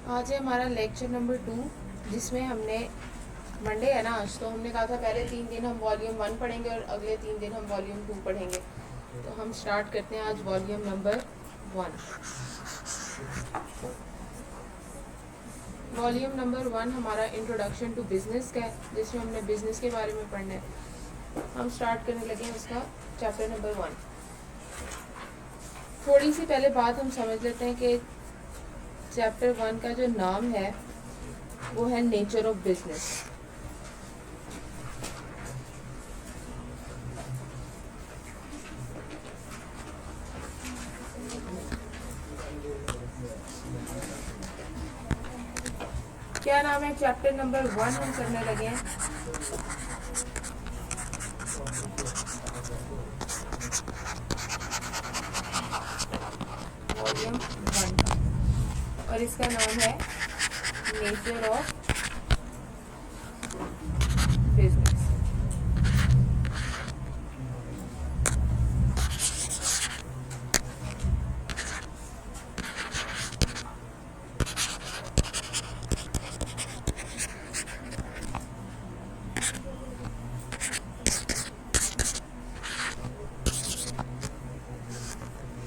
आज है हमारा लेक्चर नंबर 2, जिसमें हमने मंडे है ना आज, तो हमने कहा था पहले 3 दिन हम वॉल्यूम 1 पढ़ेंगे और अगले 3 दिन हम वॉल्यूम 2 पढ़ेंगे। तो हम स्टार्ट करते हैं आज वॉल्यूम नंबर 1। वॉल्यूम नंबर 1 हमारा इंट्रोडक्शन टू बिजनेस का है, जिसमें हमने बिजनेस के बारे में पढ़ना है। हम स्टार्ट करने लगे हैं उसका चैप्टर नंबर 1। थोड़ी सी पहले बात हम समझ लेते हैं कि चैप्टर 1 का जो नाम है वो है नेचर ऑफ बिजनेस। क्या नाम है चैप्टर नंबर 1 हम करने लगे हैं? वॉल्यूम 1 का, और इसका नाम है नेचर ऑफ बिजनेस।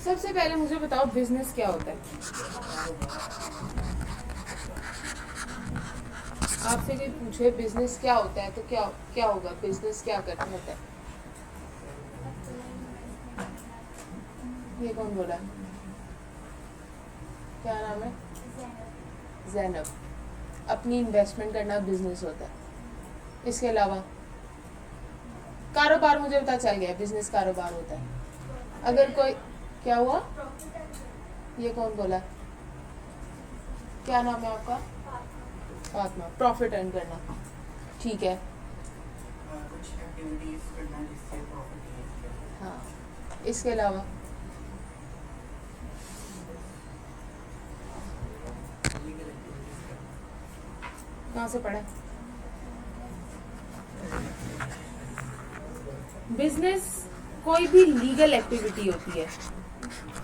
सबसे पहले मुझे बताओ बिजनेस क्या होता है। आपसे कोई पूछे बिजनेस क्या होता है तो क्या होगा? बिजनेस क्या करना होता है? ये कौन बोला? क्या नाम है? जैनब। अपनी इन्वेस्टमेंट करना बिजनेस होता है। इसके अलावा कारोबार मुझे पता चल गया, बिजनेस कारोबार होता है। अगर कोई क्या हुआ? ये कौन बोला? क्या नाम है आपका? फातिमा। प्रॉफिट अर्न करना, ठीक है। कुछ एक्टिविटीज करना जिससे प्रॉफिट। हाँ, इसके अलावा कहाँ से पढ़ा? बिजनेस कोई भी लीगल एक्टिविटी होती है।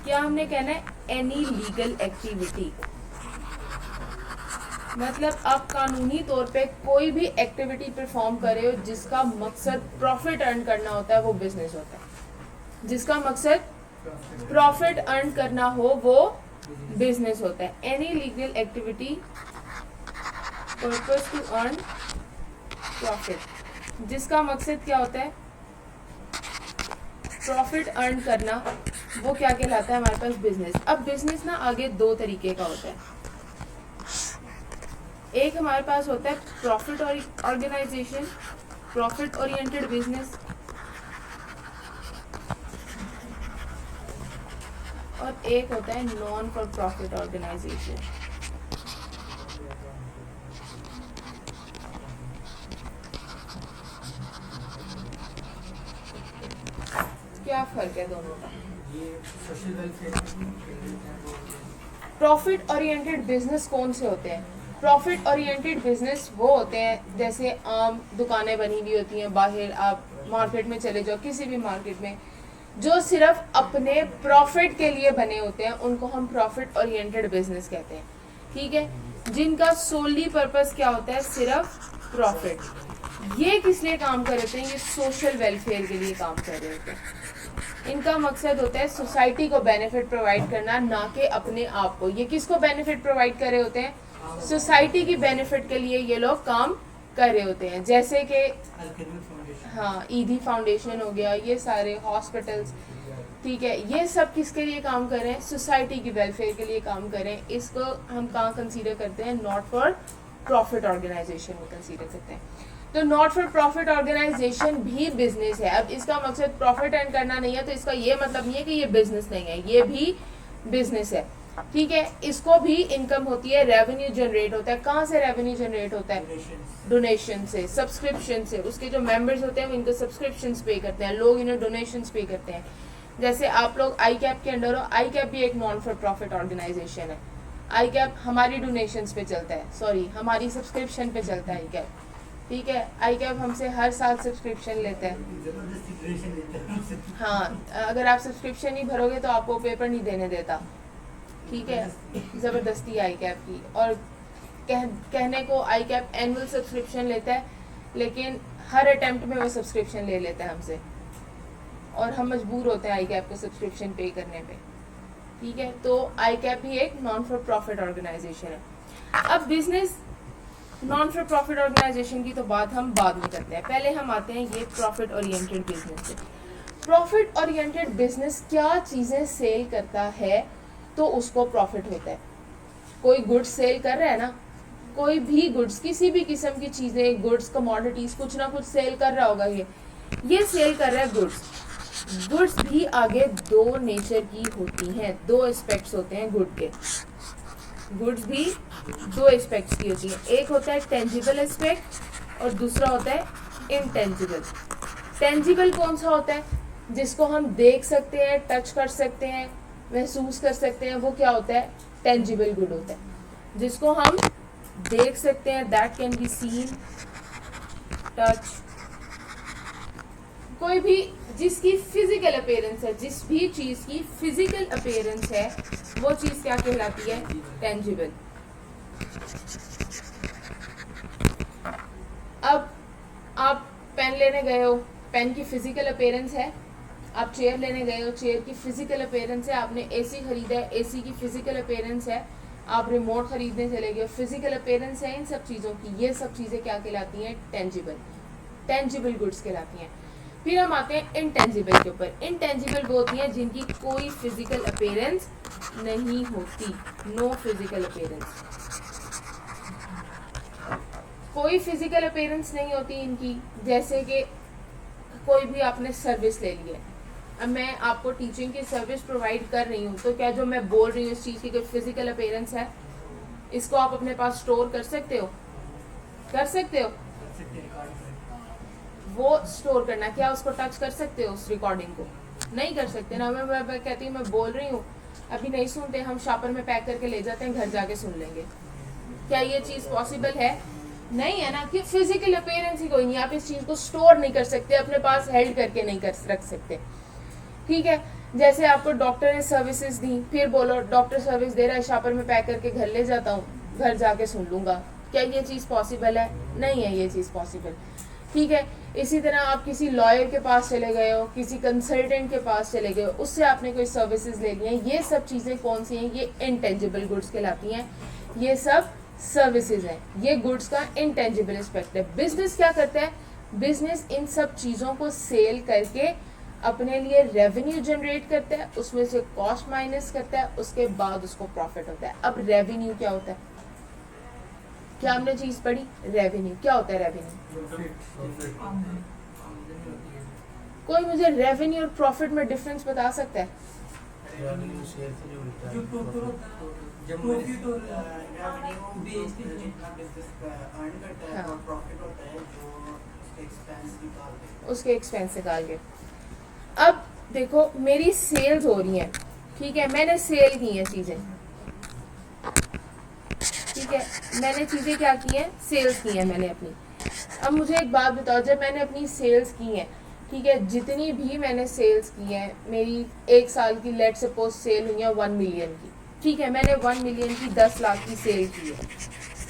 क्या हमने कहना है? Any legal activity. मतलब आप कानूनी तौर पे कोई भी एक्टिविटी परफॉर्म कर रहे हो जिसका मकसद प्रॉफिट अर्न करना होता है, वो बिजनेस होता है। जिसका मकसद प्रॉफिट अर्न करना हो वो बिजनेस होता है। Any legal activity purpose to earn profit, जिसका मकसद क्या होता है? प्रॉफिट अर्न करना, वो क्या कहलाता है हमारे पास? बिजनेस। अब बिजनेस ना आगे 2 तरीके का होता है। एक हमारे पास होता है profit organisation, profit oriented business, और एक होता है नॉन फॉर प्रॉफिट ऑर्गेनाइजेशन। क्या फर्क है दोनों का? ये social welfare. Profit oriented business कौन से होते हैं? प्रॉफिट ओरिएंटेड बिजनेस वो होते हैं जैसे आम दुकानें बनी हुई होती हैं बाहर, आप मार्केट में चले जाओ, किसी भी मार्केट में, जो सिर्फ अपने प्रॉफिट के लिए बने होते हैं, उनको हम प्रॉफिट ओरिएंटेड बिजनेस कहते हैं। ठीक है, जिनका सोली पर्पस क्या होता है? सिर्फ प्रॉफिट। ये किस लिए काम कर रहे हैं? ये सोशल वेलफेयर के लिए काम कर रहे होते हैं। इनका मकसद होता है सोसाइटी को बेनिफिट प्रोवाइड करना, ना कि अपने आप को। ये किसको बेनिफिट प्रोवाइड कर रहे होते हैं? सोसाइटी की बेनिफिट के लिए ये लोग काम कर रहे होते हैं। जैसे कि हाँ, ईदी फाउंडेशन हो गया, ये सारे हॉस्पिटल्स, ठीक है, ये सब किसके लिए काम कर रहे हैं? सोसाइटी की वेलफेयर के लिए काम कर रहे हैं। इसको हम कहाँ कंसीडर करते हैं? नॉट फॉर प्रॉफिट ऑर्गेनाइजेशन में कंसीडर करते हैं। तो नॉट फॉर प्रॉफिट ऑर्गेनाइजेशन भी बिजनेस है। अब इसका मकसद प्रॉफिट अर्न करना नहीं है, तो इसका ये मतलब नहीं है कि ये बिजनेस नहीं है, ये भी बिजनेस है। ठीक है, इसको भी इनकम होती है, रेवेन्यू जनरेट होता है। कहाँ से रेवेन्यू जनरेट होता है? डोनेशन से, सब्सक्रिप्शन से। उसके जो मेंबर्स होते हैं वो इनको सब्सक्रिप्शन पे करते हैं, लोग इन्हें डोनेशन पे करते हैं। जैसे आप लोग आई कैप के अंडर हो, आई कैप भी एक नॉन फॉर प्रॉफिट ऑर्गेनाइजेशन है। आई कैप हमारी डोनेशंस पे चलता है, सॉरी हमारी सब्सक्रिप्शन पे चलता है आई कैप। ठीक है, आई कैप हमसे हर साल सब्सक्रिप्शन लेता है। हाँ, अगर आप सब्सक्रिप्शन नहीं भरोगे तो आपको पेपर नहीं देने देता। ठीक है, ज़बरदस्ती आई कैप की। और कहने को आई कैप एनुअल सब्सक्रिप्शन लेता है, लेकिन हर अटेम्प्ट में वो सब्सक्रिप्शन ले लेता है हमसे, और हम मजबूर होते हैं आई कैप को सब्सक्रिप्शन पे करने पे। ठीक है, तो आई कैप भी एक नॉन फॉर प्रॉफिट ऑर्गेनाइजेशन है। अब business non for profit organisation की तो बात हम बाद में करते हैं, पहले हम आते हैं ये प्रॉफिट ओरिएंटेड बिजनेस से। प्रॉफिट ओरिएंटेड बिजनेस क्या चीज़ें सेल करता है तो उसको प्रॉफिट होता है। कोई गुड्स सेल कर रहा है ना, कोई भी गुड्स, किसी भी किस्म की चीज़ें, गुड्स, कमोडिटीज, कुछ ना कुछ सेल कर रहा होगा। ये सेल कर रहा है गुड्स। गुड्स भी आगे दो नेचर की होती हैं, दो एस्पेक्ट्स होते हैं गुड के। गुड्स भी दो एस्पेक्ट्स की होती है, एक होता है टेंजिबल एस्पेक्ट और दूसरा होता है इनटेंजिबल। टेंजिबल कौन सा होता है? जिसको हम देख सकते हैं, टच कर सकते हैं, महसूस कर सकते हैं, वो क्या होता है? टेंजिबल गुड होता है। जिसको हम देख सकते हैं, that can be seen, touch, कोई भी जिसकी फिजिकल अपीयरेंस है, जिस भी चीज की फिजिकल अपीयरेंस है, वो चीज क्या कहलाती है? टेंजिबल। अब आप पेन लेने गए हो, पेन की फिजिकल अपीयरेंस है। आप चेयर लेने गए हो, चेयर की फिजिकल अपीयरेंस है। आपने एसी खरीदा है, एसी की फिजिकल अपीयरेंस है। आप रिमोट खरीदने चले गए, फिजिकल अपीयरेंस है इन सब चीज़ों की। ये सब चीज़ें क्या कहलाती हैं? टेंजिबल, टेंजिबल गुड्स कहलाती हैं। फिर हम आते हैं इनटेंजिबल के ऊपर। इनटेंजिबल वो होती हैं जिनकी कोई फिजिकल अपीयरेंस नहीं होती, नो फिजिकल अपीयरेंस। कोई फिजिकल अपीयरेंस नहीं होती इनकी, जैसे कि कोई भी आपने सर्विस ले ली है। अब मैं आपको टीचिंग की सर्विस प्रोवाइड कर रही हूँ, तो क्या जो मैं बोल रही हूँ इस चीज़ की कोई फिजिकल अपीयरेंस है? इसको आप अपने पास स्टोर कर सकते हो? कर सकते हो? वो स्टोर करना क्या, उसको टच कर सकते हो उस रिकॉर्डिंग को? नहीं कर सकते ना। मैं कहती हूँ मैं बोल रही हूँ, अभी नहीं सुनते, हम शॉपर में पैक करके ले जाते हैं, घर जाके सुन लेंगे। क्या ये चीज़ पॉसिबल है? नहीं है ना, कि फिजिकल अपीयरेंस ही कोई नहीं। आप इस चीज़ को स्टोर नहीं कर सकते, अपने पास हेल्ड करके नहीं कर रख सकते। ठीक है, जैसे आपको डॉक्टर ने सर्विसेज दी, फिर बोलो डॉक्टर सर्विस दे रहा है, शॉपर में पैक करके घर ले जाता हूँ, घर जाके सुन लूँगा। क्या ये चीज़ पॉसिबल है? नहीं है ये चीज़ पॉसिबल। ठीक है, इसी तरह आप किसी लॉयर के पास चले गए हो, किसी कंसल्टेंट के पास चले गए हो, उससे आपने कोई सर्विसेज ले ली हैं। ये सब चीज़ें कौन सी हैं? ये इनटेंजिबल गुड्स कहलाती हैं। ये सब सर्विसेज हैं, ये गुड्स का इनटेंजिबल एस्पेक्ट है। बिजनेस क्या करता है? बिजनेस इन सब चीज़ों को सेल करके अपने लिए रेवेन्यू जनरेट करता है, उसमें से कॉस्ट माइनस करता है, उसके बाद उसको प्रॉफिट होता है। अब रेवेन्यू क्या होता है? क्या हमने चीज पढ़ी? रेवेन्यू क्या होता है? रेवेन्यू, कोई मुझे रेवेन्यू और प्रॉफिट में डिफरेंस बता सकता है? रेवेन्यू जितना बिजनेस अर्न करता है, और प्रॉफिट होता है जो उसके एक्सपेंस निकाल के, उसके एक्सपेंस निकाल के। अब देखो मेरी सेल्स हो रही हैं, ठीक है, मैंने सेल की हैं चीजें, ठीक है, मैंने चीजें क्या की हैं? सेल्स की हैं मैंने अपनी। अब मुझे एक बात बताओ, जब मैंने अपनी सेल्स की हैं, ठीक है, जितनी भी मैंने सेल्स की हैं, मेरी एक साल की लेट सपोज सेल हुई है 1 मिलियन की, ठीक है, मैंने 1 मिलियन की 10 लाख की सेल की है,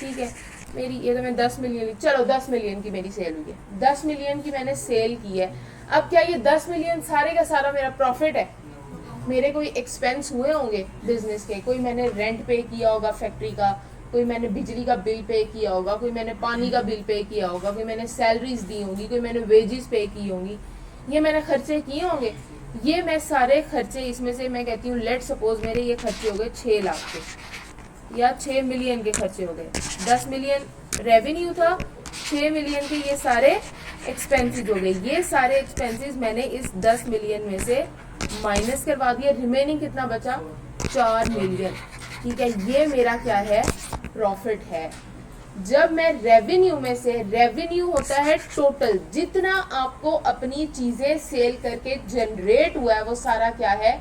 ठीक है, मेरी ये तो मैं 10 मिलियन, चलो 10 मिलियन की मेरी सेल हुई है, 10 मिलियन की मैंने सेल की है। अब क्या ये 10 मिलियन सारे का सारा मेरा प्रॉफिट है? मेरे कोई एक्सपेंस हुए होंगे बिजनेस के, कोई मैंने रेंट पे किया होगा फैक्ट्री का, कोई मैंने बिजली का बिल पे किया होगा, कोई मैंने पानी का बिल पे किया होगा, कोई मैंने सैलरीज दी होंगी, कोई मैंने वेजेस पे की होंगी, ये मैंने खर्चे किए होंगे। ये मैं सारे खर्चे, इसमें से मैं कहती हूँ लेट सपोज मेरे ये खर्चे हो गए 6 लाख के या 6 मिलियन के खर्चे हो गए। 10 मिलियन रेवेन्यू था, 6 मिलियन के ये सारे एक्सपेंसेस हो गए। ये सारे एक्सपेंसेस मैंने इस 10 मिलियन में से माइनस करवा दिया, रिमेनिंग कितना बचा? 4 मिलियन, ठीक है, ये मेरा क्या है? प्रॉफिट है। जब मैं रेवेन्यू में से, रेवेन्यू होता है टोटल, जितना आपको अपनी चीजें सेल करके जनरेट हुआ है वो सारा क्या है?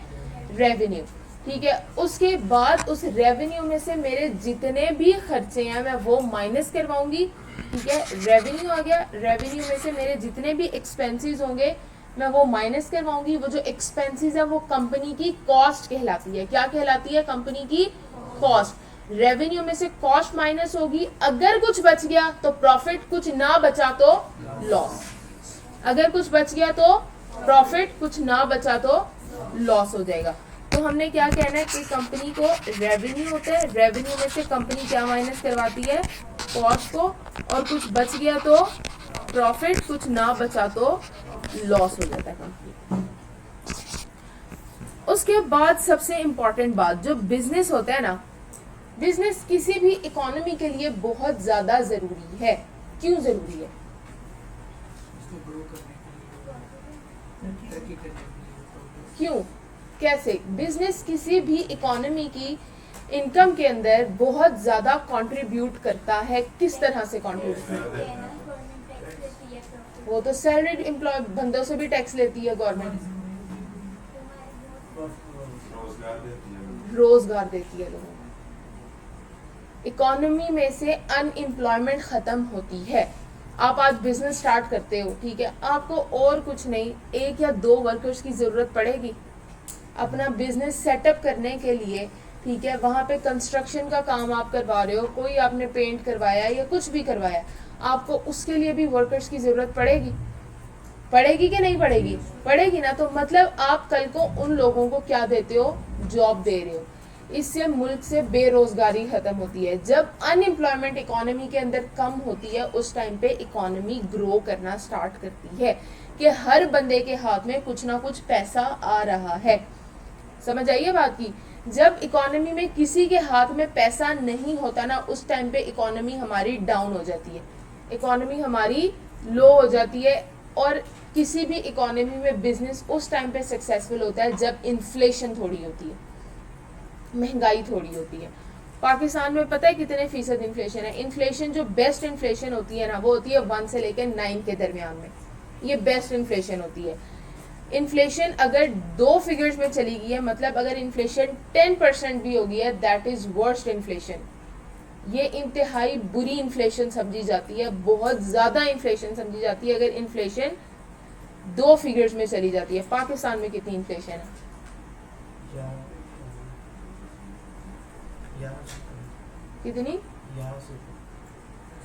रेवेन्यू, ठीक है। उसके बाद उस रेवेन्यू में से मेरे जितने भी खर्चे हैं मैं वो माइनस करवाऊंगी, ठीक है, रेवेन्यू आ गया, रेवेन्यू में से मेरे जितने भी एक्सपेंसेस होंगे मैं वो माइनस करवाऊंगी। वो जो एक्सपेंसेस है वो कंपनी की कॉस्ट कहलाती है। क्या कहलाती है? कंपनी की कॉस्ट। रेवेन्यू में से कॉस्ट माइनस होगी, अगर कुछ बच गया तो प्रॉफिट, कुछ ना बचा तो लॉस। अगर कुछ बच गया तो प्रॉफिट, कुछ ना बचा तो लॉस हो जाएगा। तो हमने क्या कहना है कि कंपनी को रेवेन्यू होता है, रेवेन्यू में से कंपनी क्या माइनस करवाती है? कॉस्ट को, और कुछ बच गया तो प्रॉफिट, कुछ ना बचा तो लॉस हो जाता है कंपनी। उसके बाद सबसे इंपॉर्टेंट बात, जो बिजनेस होता है ना, बिजनेस किसी भी इकोनॉमी के लिए बहुत ज्यादा जरूरी है। क्यों जरूरी है? इसको ग्रो करने के लिए, तरक्की करने के लिए। क्यों? कैसे? बिजनेस किसी भी इकोनॉमी की इनकम के अंदर बहुत ज्यादा कंट्रीब्यूट करता है। किस तरह से कंट्रीब्यूट करता है? वो तो सैलरीड एम्प्लॉय बंदों से भी टैक्स लेती है गवर्नमेंट, रोजगार देती है लोगों को। इकोनॉमी में से अनएम्प्लॉयमेंट खत्म होती है। आप आज बिजनेस स्टार्ट करते हो, ठीक है, आपको और कुछ नहीं, 1 या 2 वर्कर्स की जरूरत पड़ेगी अपना बिजनेस सेटअप करने के लिए, ठीक है। वहां पे कंस्ट्रक्शन का काम आप करवा रहे हो, कोई आपने पेंट करवाया या कुछ भी करवाया, आपको उसके लिए भी वर्कर्स की जरूरत पड़ेगी। पड़ेगी कि नहीं पड़ेगी? पड़ेगी ना। तो मतलब आप कल को उन लोगों को क्या देते हो? जॉब दे रहे हो। इससे मुल्क से बेरोजगारी खत्म होती है। जब अनएम्प्लॉयमेंट इकोनॉमी के अंदर कम होती है, उस टाइम पे इकोनॉमी ग्रो करना स्टार्ट करती है कि हर बंदे के हाथ में कुछ ना कुछ पैसा आ रहा है। समझ आइए बात की? जब इकोनॉमी में किसी के हाथ में पैसा नहीं होता ना, उस टाइम पे इकोनॉमी हमारी डाउन हो जाती है, इकोनॉमी हमारी लो हो जाती है। और किसी भी इकोनॉमी में बिजनेस उस टाइम पे सक्सेसफुल होता है जब इन्फ्लेशन थोड़ी होती है, महंगाई थोड़ी होती है। पाकिस्तान में पता है कितने फीसद इन्फ्लेशन है? इन्फ्लेशन जो बेस्ट इन्फ्लेशन होती है ना, वो होती है 1 से लेकर 9 के दरमियान में। ये बेस्ट इन्फ्लेशन होती है। इन्फ्लेशन अगर 2 फिगर्स में चली गई है, मतलब अगर इन्फ्लेशन 10% भी हो गई है, दैट इज वर्स्ट इन्फ्लेशन। ये इंतहाई बुरी इन्फ्लेशन समझी जाती है, बहुत ज्यादा इन्फ्लेशन समझी जाती है अगर इन्फ्लेशन 2 फिगर्स में चली जाती है। पाकिस्तान में कितनी इन्फ्लेशन है? 11 कितनी?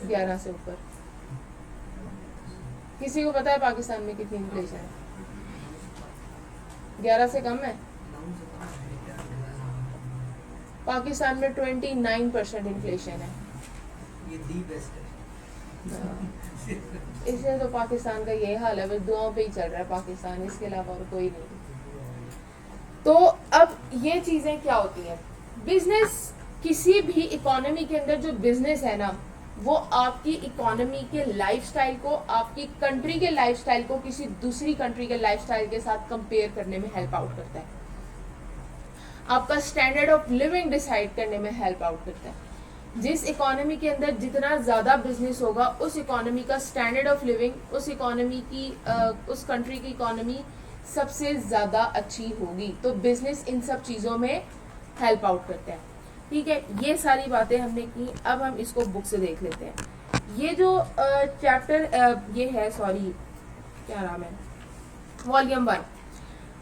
11 से ऊपर। किसी को पता है पाकिस्तान में कितनी इन्फ्लेशन है? 11 से कम है? पाकिस्तान में 29% इन्फ्लेशन है। ये दी बेस्ट है। इसलिए तो पाकिस्तान का ये हाल है, बस दुआओं पे ही चल रहा है पाकिस्तान, इसके अलावा और कोई नहीं। तो अब ये चीजें क्या होती हैं? बिजनेस, किसी भी इकोनॉमी के अंदर जो बिजनेस है ना, वो आपकी इकोनॉमी के लाइफस्टाइल को, आपकी कंट्री के लाइफस्टाइल को किसी दूसरी कंट्री के लाइफस्टाइल के साथ कंपेयर करने में हेल्प आउट करता है। आपका स्टैंडर्ड ऑफ लिविंग डिसाइड करने में हेल्प आउट करता है। जिस इकोनॉमी के अंदर जितना ज़्यादा बिजनेस होगा, उस इकोनॉमी का स्टैंडर्ड ऑफ लिविंग, उस इकोनॉमी की उस कंट्री की इकोनॉमी सबसे ज़्यादा अच्छी होगी। तो बिजनेस इन सब चीज़ों में हेल्प आउट करता है, ठीक है। ये सारी बातें हमने की। अब हम इसको बुक से देख लेते हैं। ये जो चैप्टर ये है, सॉरी क्या नाम है, वॉल्यूम 1।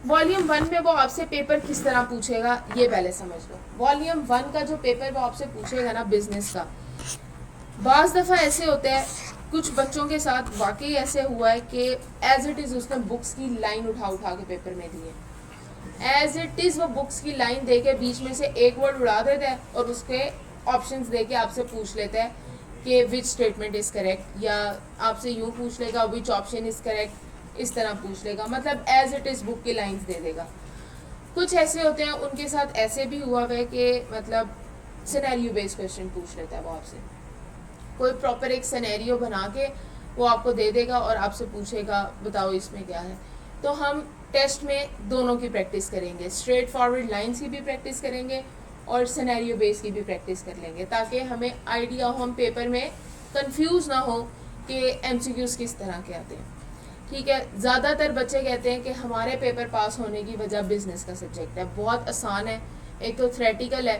वॉल्यूम 1 में वो आपसे पेपर किस तरह पूछेगा ये पहले समझ लो। वॉल्यूम 1 का जो पेपर वो आपसे पूछेगा ना बिजनेस का, बाज़ दफ़ा ऐसे होता है, कुछ बच्चों के साथ वाकई ऐसे हुआ है कि एज इट इज़ उसने बुक्स की लाइन उठा के पेपर में दी है। एज इट इज़ वो बुक्स की लाइन दे के बीच में से एक वर्ड उड़ा देता है और उसके ऑप्शंस दे के आपसे पूछ लेता है कि विच स्टेटमेंट इज़ करेक्ट, या आपसे यूँ पूछ लेगा विच ऑप्शन इज़ करेक्ट, इस तरह पूछ लेगा, मतलब एज इट इज़ बुक की लाइंस दे देगा। कुछ ऐसे होते हैं, उनके साथ ऐसे भी हुआ है कि मतलब सिनेरियो बेस्ड क्वेश्चन पूछ लेता है वो आपसे। कोई प्रॉपर एक सिनेरियो बना के वो आपको दे देगा और आपसे पूछेगा बताओ इसमें क्या है। तो हम टेस्ट में दोनों की प्रैक्टिस करेंगे, स्ट्रेट फॉरवर्ड लाइंस की भी प्रैक्टिस करेंगे और सिनेरियो बेस्ड की भी प्रैक्टिस कर लेंगे, ताकि हमें आइडिया हो, हम पेपर में कंफ्यूज ना हो कि एमसीक्यूज किस तरह के आते हैं, ठीक है। ज़्यादातर बच्चे कहते हैं कि हमारे पेपर पास होने की वजह बिजनेस का सब्जेक्ट है, बहुत आसान है, एक तो थ्रेटिकल है,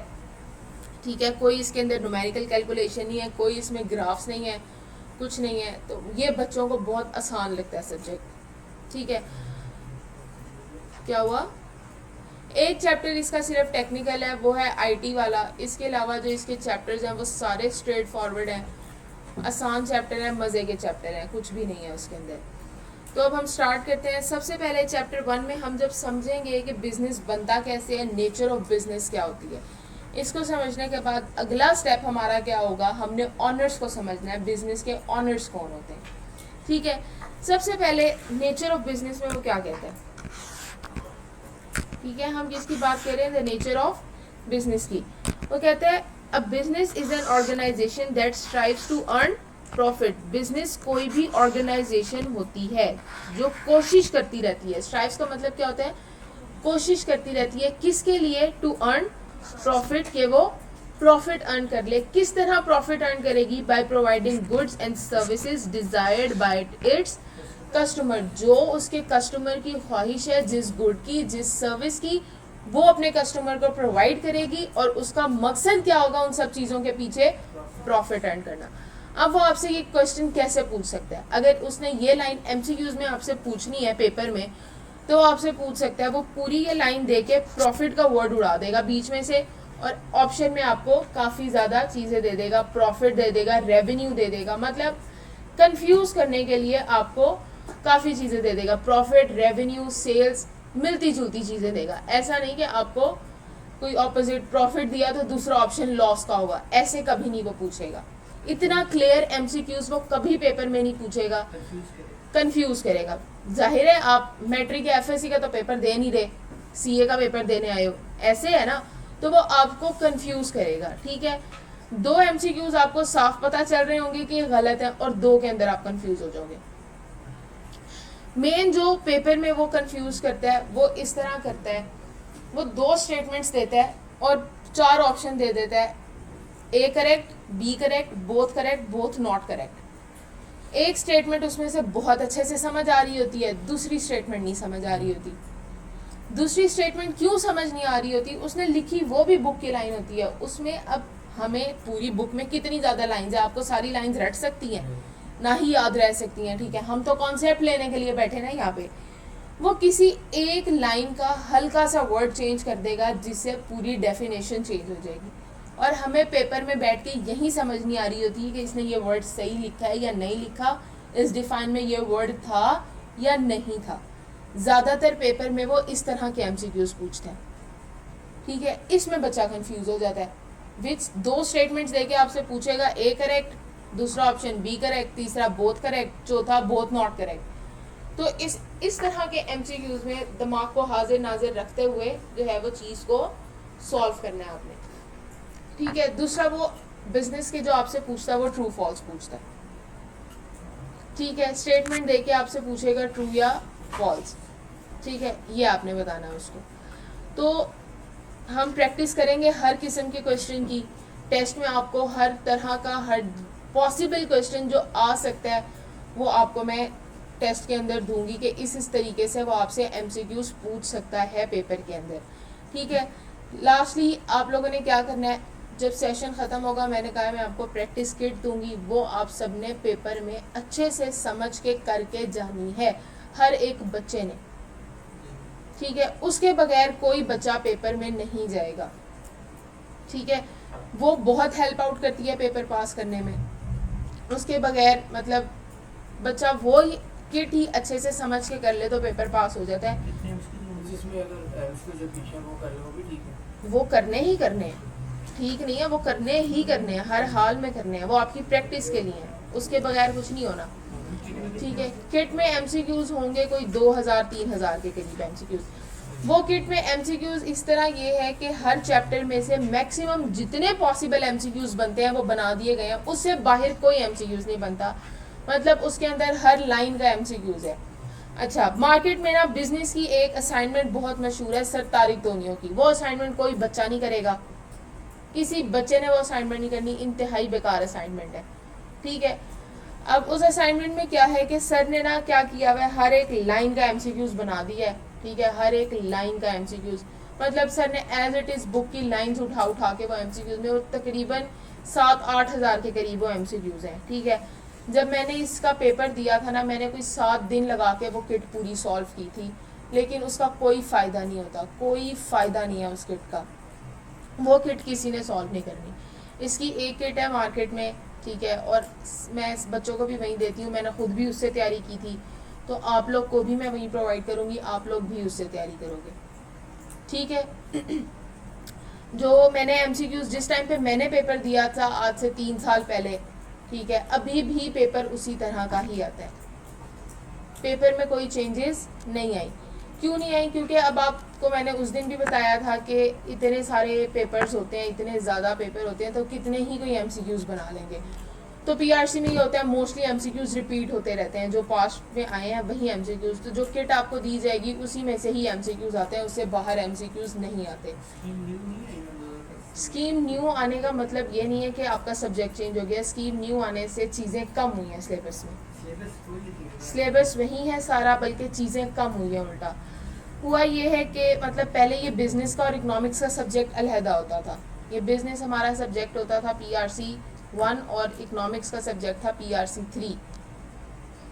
ठीक है, कोई इसके अंदर न्यूमेरिकल कैलकुलेशन नहीं है, कोई इसमें ग्राफ्स नहीं है, कुछ नहीं है, तो ये बच्चों को बहुत आसान लगता है सब्जेक्ट, ठीक है। क्या हुआ, एक चैप्टर इसका सिर्फ टेक्निकल है, वो है आईटी वाला। इसके अलावा जो इसके चैप्टर्स हैं वो सारे स्ट्रेट फॉरवर्ड हैं, आसान चैप्टर है, मज़े के चैप्टर हैं, कुछ भी नहीं है उसके अंदर। तो अब हम स्टार्ट करते हैं। सबसे पहले चैप्टर 1 में हम जब समझेंगे कि बिज़नेस बनता कैसे है, नेचर ऑफ बिज़नेस क्या होती है, इसको समझने के बाद अगला स्टेप हमारा क्या होगा, हमने ऑनर्स को समझना है, बिज़नेस के ऑनर्स कौन होते हैं। ठीक है, सबसे पहले नेचर ऑफ बिज़नेस में वो क्या कहता है। ठीक है, हम किसकी बात कर रहे हैं, द नेचर ऑफ बिजनेस की। वो कहते हैं a business is an organisation that strives to earn profit. Business कोई भी ऑर्गेनाइजेशन होती है जो कोशिश करती रहती है, स्ट्राइव्स का मतलब क्या होता है, कोशिश करती रहती है, किसके लिए, टू अर्न प्रॉफिट, के वो प्रॉफिट अर्न कर ले। किस तरह प्रॉफिट अर्न करेगी, by providing goods and services desired bye its customer. जो उसके कस्टमर की ख्वाहिश है, जिस गुड की, जिस सर्विस की, वो अपने कस्टमर को प्रोवाइड करेगी, और उसका मकसद क्या होगा उन सब चीज़ों के पीछे, प्रॉफिट अर्न करना। अब वो आपसे ये क्वेश्चन कैसे पूछ सकता है, अगर उसने ये लाइन एमसीक्यूज में आपसे पूछनी है पेपर में, तो वो आपसे पूछ सकता है, वो पूरी ये लाइन दे के प्रॉफिट का वर्ड उड़ा देगा बीच में से, और ऑप्शन में आपको काफ़ी ज़्यादा चीज़ें दे देगा, प्रॉफिट दे देगा, रेवेन्यू दे देगा, मतलब कंफ्यूज करने के लिए आपको काफ़ी चीज़ें दे देगा, प्रॉफिट, रेवेन्यू, सेल्स, मिलती जुलती चीज़ें देगा। ऐसा नहीं कि आपको कोई ऑपोजिट प्रॉफिट दिया तो दूसरा ऑप्शन लॉस का होगा, ऐसे कभी नहीं वो पूछेगा। इतना क्लियर एमसीक्यूज वो कभी पेपर में नहीं पूछेगा, कंफ्यूज करेगा। जाहिर है आप मैट्रिक या एफएससी का तो पेपर दे नहीं रहे, सीए का पेपर देने आए हो, ऐसे है ना, तो वो आपको कंफ्यूज करेगा। ठीक है, 2 एमसीक्यूज आपको साफ पता चल रहे होंगे कि गलत है, और 2 के अंदर आप कंफ्यूज हो जाओगे। मेन जो पेपर में वो कंफ्यूज करता है वो इस तरह करता है, वो 2 स्टेटमेंट्स देता है और 4 ऑप्शन दे देता है, A correct, B correct, both correct, both not correct. एक स्टेटमेंट उसमें से बहुत अच्छे से समझ आ रही होती है, दूसरी स्टेटमेंट नहीं समझ आ रही होती। दूसरी स्टेटमेंट क्यों समझ नहीं आ रही होती, उसने लिखी वो भी बुक की लाइन होती है, उसमें अब हमें पूरी बुक में कितनी ज़्यादा लाइन्स है, आपको सारी लाइन्स रट सकती हैं, ना ही याद रह सकती हैं। ठीक है, हम तो कॉन्सेप्ट लेने के लिए बैठे ना यहाँ पे, वो किसी एक लाइन का हल्का सा वर्ड चेंज कर देगा जिससे पूरी डेफिनेशन चेंज हो जाएगी, और हमें पेपर में बैठ के यही समझ नहीं आ रही होती है कि इसने ये वर्ड सही लिखा है या नहीं लिखा, इस डिफाइन में ये वर्ड था या नहीं था। ज़्यादातर पेपर में वो इस तरह के एमसीक्यूज पूछते हैं। ठीक है, इसमें बच्चा कंफ्यूज हो जाता है। विच 2 स्टेटमेंट्स देके आपसे पूछेगा, ए करेक्ट, दूसरा ऑप्शन बी करेक्ट, तीसरा बोथ करेक्ट, चौथा बोथ नॉट करेक्ट। तो इस तरह के एमसीक्यूज में दिमाग को हाजिर नाजिर रखते हुए जो है वो चीज़ को सॉल्व करना है आपने। ठीक है, दूसरा वो बिजनेस के जो आपसे पूछता है वो ट्रू फॉल्स पूछता है। ठीक है, स्टेटमेंट देके आपसे पूछेगा ट्रू या फॉल्स। ठीक है, ये आपने बताना है उसको। तो हम प्रैक्टिस करेंगे हर किस्म के क्वेश्चन की। टेस्ट में आपको हर तरह का, हर पॉसिबल क्वेश्चन जो आ सकता है वो आपको मैं टेस्ट के अंदर दूंगी कि इस तरीके से वो आपसे एमसीक्यूज पूछ सकता है पेपर के अंदर। ठीक है, लास्टली आप लोगों ने क्या करना है, जब सेशन ख़त्म होगा मैंने कहा मैं आपको प्रैक्टिस किट दूंगी, वो आप सब ने पेपर में अच्छे से समझ के करके जानी है, हर एक बच्चे ने। ठीक है, उसके बगैर कोई बच्चा पेपर में नहीं जाएगा। ठीक है, वो बहुत हेल्प आउट करती है पेपर पास करने में। उसके बगैर मतलब बच्चा वो किट ही अच्छे से समझ के कर ले तो पेपर पास हो जाता है। जिसमें अगर जो पीछे वो कर ले वो भी ठीक है, वो करने ही करने हैं, ठीक नहीं है, वो करने ही करने हैं, हर हाल में करने हैं, वो आपकी प्रैक्टिस के लिए है, उसके बगैर कुछ नहीं होना। ठीक है, किट में एमसीक्यूज होंगे कोई 2000-3000 के करीब एमसीक्यूज। वो किट में एमसीक्यूज इस तरह ये है कि हर चैप्टर में से मैक्सिमम जितने पॉसिबल एमसीक्यूज बनते हैं वो बना दिए गए हैं, उससे बाहर कोई एमसीक्यूज नहीं बनता, मतलब उसके अंदर हर लाइन का एमसीक्यूज है। अच्छा, मार्केट में ना बिजनेस की एक असाइनमेंट बहुत मशहूर है सर तारिक तोनियो की, वो असाइनमेंट कोई बच्चा नहीं करेगा, किसी बच्चे ने वो असाइनमेंट नहीं करनी, इंतहाई बेकार असाइनमेंट है। ठीक है, अब उस असाइनमेंट में क्या है कि सर ने ना क्या किया हुआ है, हर एक लाइन का एमसीक्यूज बना दिया है। ठीक है, हर एक लाइन का एमसीक्यूज, मतलब सर ने एज इट इज बुक की लाइंस उठा के वो एमसीक्यूज में, वो तकरीबन 7-8 हज़ार के करीब वो एमसीक्यूज हैं। ठीक है, जब मैंने इसका पेपर दिया था ना, मैंने कोई 7 दिन लगा के वो किट पूरी सॉल्व की थी, लेकिन उसका कोई फ़ायदा नहीं होता, कोई फ़ायदा नहीं है उस किट का, वो किट किसी ने सॉल्व नहीं करनी। इसकी एक किट है मार्केट में, ठीक है, और मैं बच्चों को भी वहीं देती हूँ, मैंने खुद भी उससे तैयारी की थी, तो आप लोग को भी मैं वहीं प्रोवाइड करूँगी, आप लोग भी उससे तैयारी करोगे, ठीक है। जो मैंने एमसीक्यूज जिस टाइम पे मैंने पेपर दिया था आज से 3 साल पहले, ठीक है, अभी भी पेपर उसी तरह का ही आता है, पेपर में कोई चेंजेस नहीं आई। क्यों नहीं आई? क्योंकि अब आपको मैंने उस दिन भी बताया था कि इतने सारे पेपर्स होते हैं, इतने ज़्यादा पेपर होते हैं, तो कितने ही कोई एमसीक्यूज बना लेंगे। तो पीआरसी में ये होता है, मोस्टली एमसीक्यूज रिपीट होते रहते हैं, जो पास्ट में आए हैं वही एमसीक्यूज, तो जो किट आपको दी जाएगी उसी में से ही एमसीक्यूज आते हैं, उससे बाहर एमसीक्यूज नहीं आते। स्कीम न्यू आने का मतलब ये नहीं है कि आपका सब्जेक्ट चेंज हो गया, स्कीम न्यू आने से चीज़ें कम हुई हैं सिलेबस में, सिलेबस वही है सारा, बल्कि चीज़ें कम हुई हैं। उल्टा हुआ ये है कि मतलब पहले ये बिजनेस का और इकोनॉमिक्स का सब्जेक्ट अलहदा होता था, ये बिजनेस हमारा सब्जेक्ट होता था पीआरसी 1 और इकोनॉमिक्स का सब्जेक्ट था पीआरसी 3,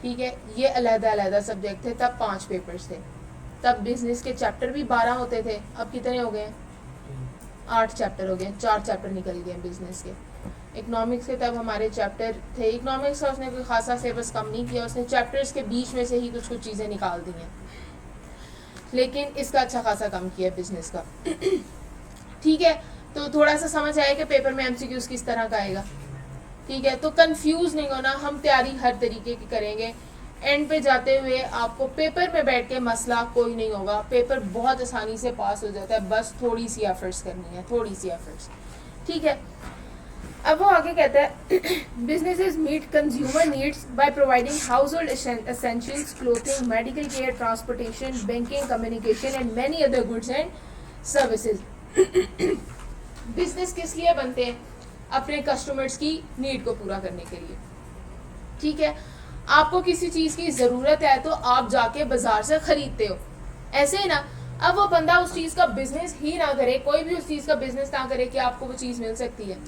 ठीक है, ये अलहदा अलहदा सब्जेक्ट थे। तब 5 पेपर्स थे, तब बिजनेस के चैप्टर भी 12 होते थे, अब कितने हो गए? 8 चैप्टर हो गए, 4 चैप्टर निकल गए बिजनेस के। इकोनॉमिक्स के तब हमारे चैप्टर थे, इकोनॉमिक्स का उसने कोई खासा सिलेबस कम नहीं किया, उसने चैप्टर्स के बीच में से ही कुछ कुछ चीज़ें निकाल दी हैं, लेकिन इसका अच्छा खासा कम किया बिजनेस का। ठीक है, तो थोड़ा सा समझ आया कि पेपर में एमसीक्यूज किस तरह का आएगा, ठीक है। तो कंफ्यूज नहीं होना, हम तैयारी हर तरीके की करेंगे, एंड पे जाते हुए आपको पेपर में बैठ के मसला कोई नहीं होगा, पेपर बहुत आसानी से पास हो जाता है, बस थोड़ी सी एफर्ट्स करनी है, थोड़ी सी एफर्ट्स, ठीक है। अब वो आगे कहता है businesses meet consumer needs by providing house hold essentials, clothing, medical care, transportation, banking, communication and many other goods and services. Business किस लिए बनते हैं? अपने कस्टमर्स की नीड को पूरा करने के लिए, ठीक है। आपको किसी चीज़ की ज़रूरत है तो आप जाके बाजार से खरीदते हो, ऐसे ही ना। अब वो बंदा उस चीज़ का बिजनेस ही ना करे, कोई भी उस चीज़ का बिजनेस ना करे, कि आपको वो चीज़ मिल सकती है?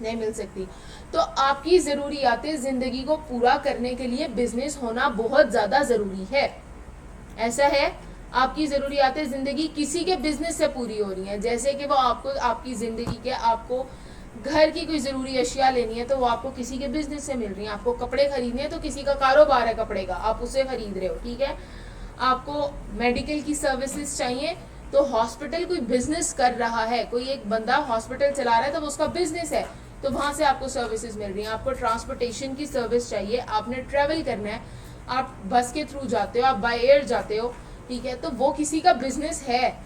नहीं मिल सकती। तो आपकी ज़रूरियातें ज़िंदगी को पूरा करने के लिए बिजनेस होना बहुत ज़्यादा ज़रूरी है। ऐसा है, आपकी ज़रूरियातें ज़िंदगी किसी के बिजनेस से पूरी हो रही हैं, जैसे कि वो आपको आपकी ज़िंदगी के आपको घर की कोई ज़रूरी अशिया लेनी है तो वो आपको किसी के बिजनेस से मिल रही है, आपको कपड़े खरीदने हैं तो किसी का कारोबार है कपड़े का, आप उसे खरीद रहे हो, ठीक है। आपको मेडिकल की सर्विसेज चाहिए तो हॉस्पिटल कोई बिजनेस कर रहा है, कोई एक बंदा हॉस्पिटल चला रहा है तो वो उसका बिजनेस है, तो वहाँ से आपको सर्विसेज मिल रही हैं। आपको ट्रांसपोर्टेशन की सर्विस चाहिए, आपने ट्रेवल करना है, आप बस के थ्रू जाते हो, आप बाय एयर जाते हो, ठीक है, तो वो किसी का बिजनेस है।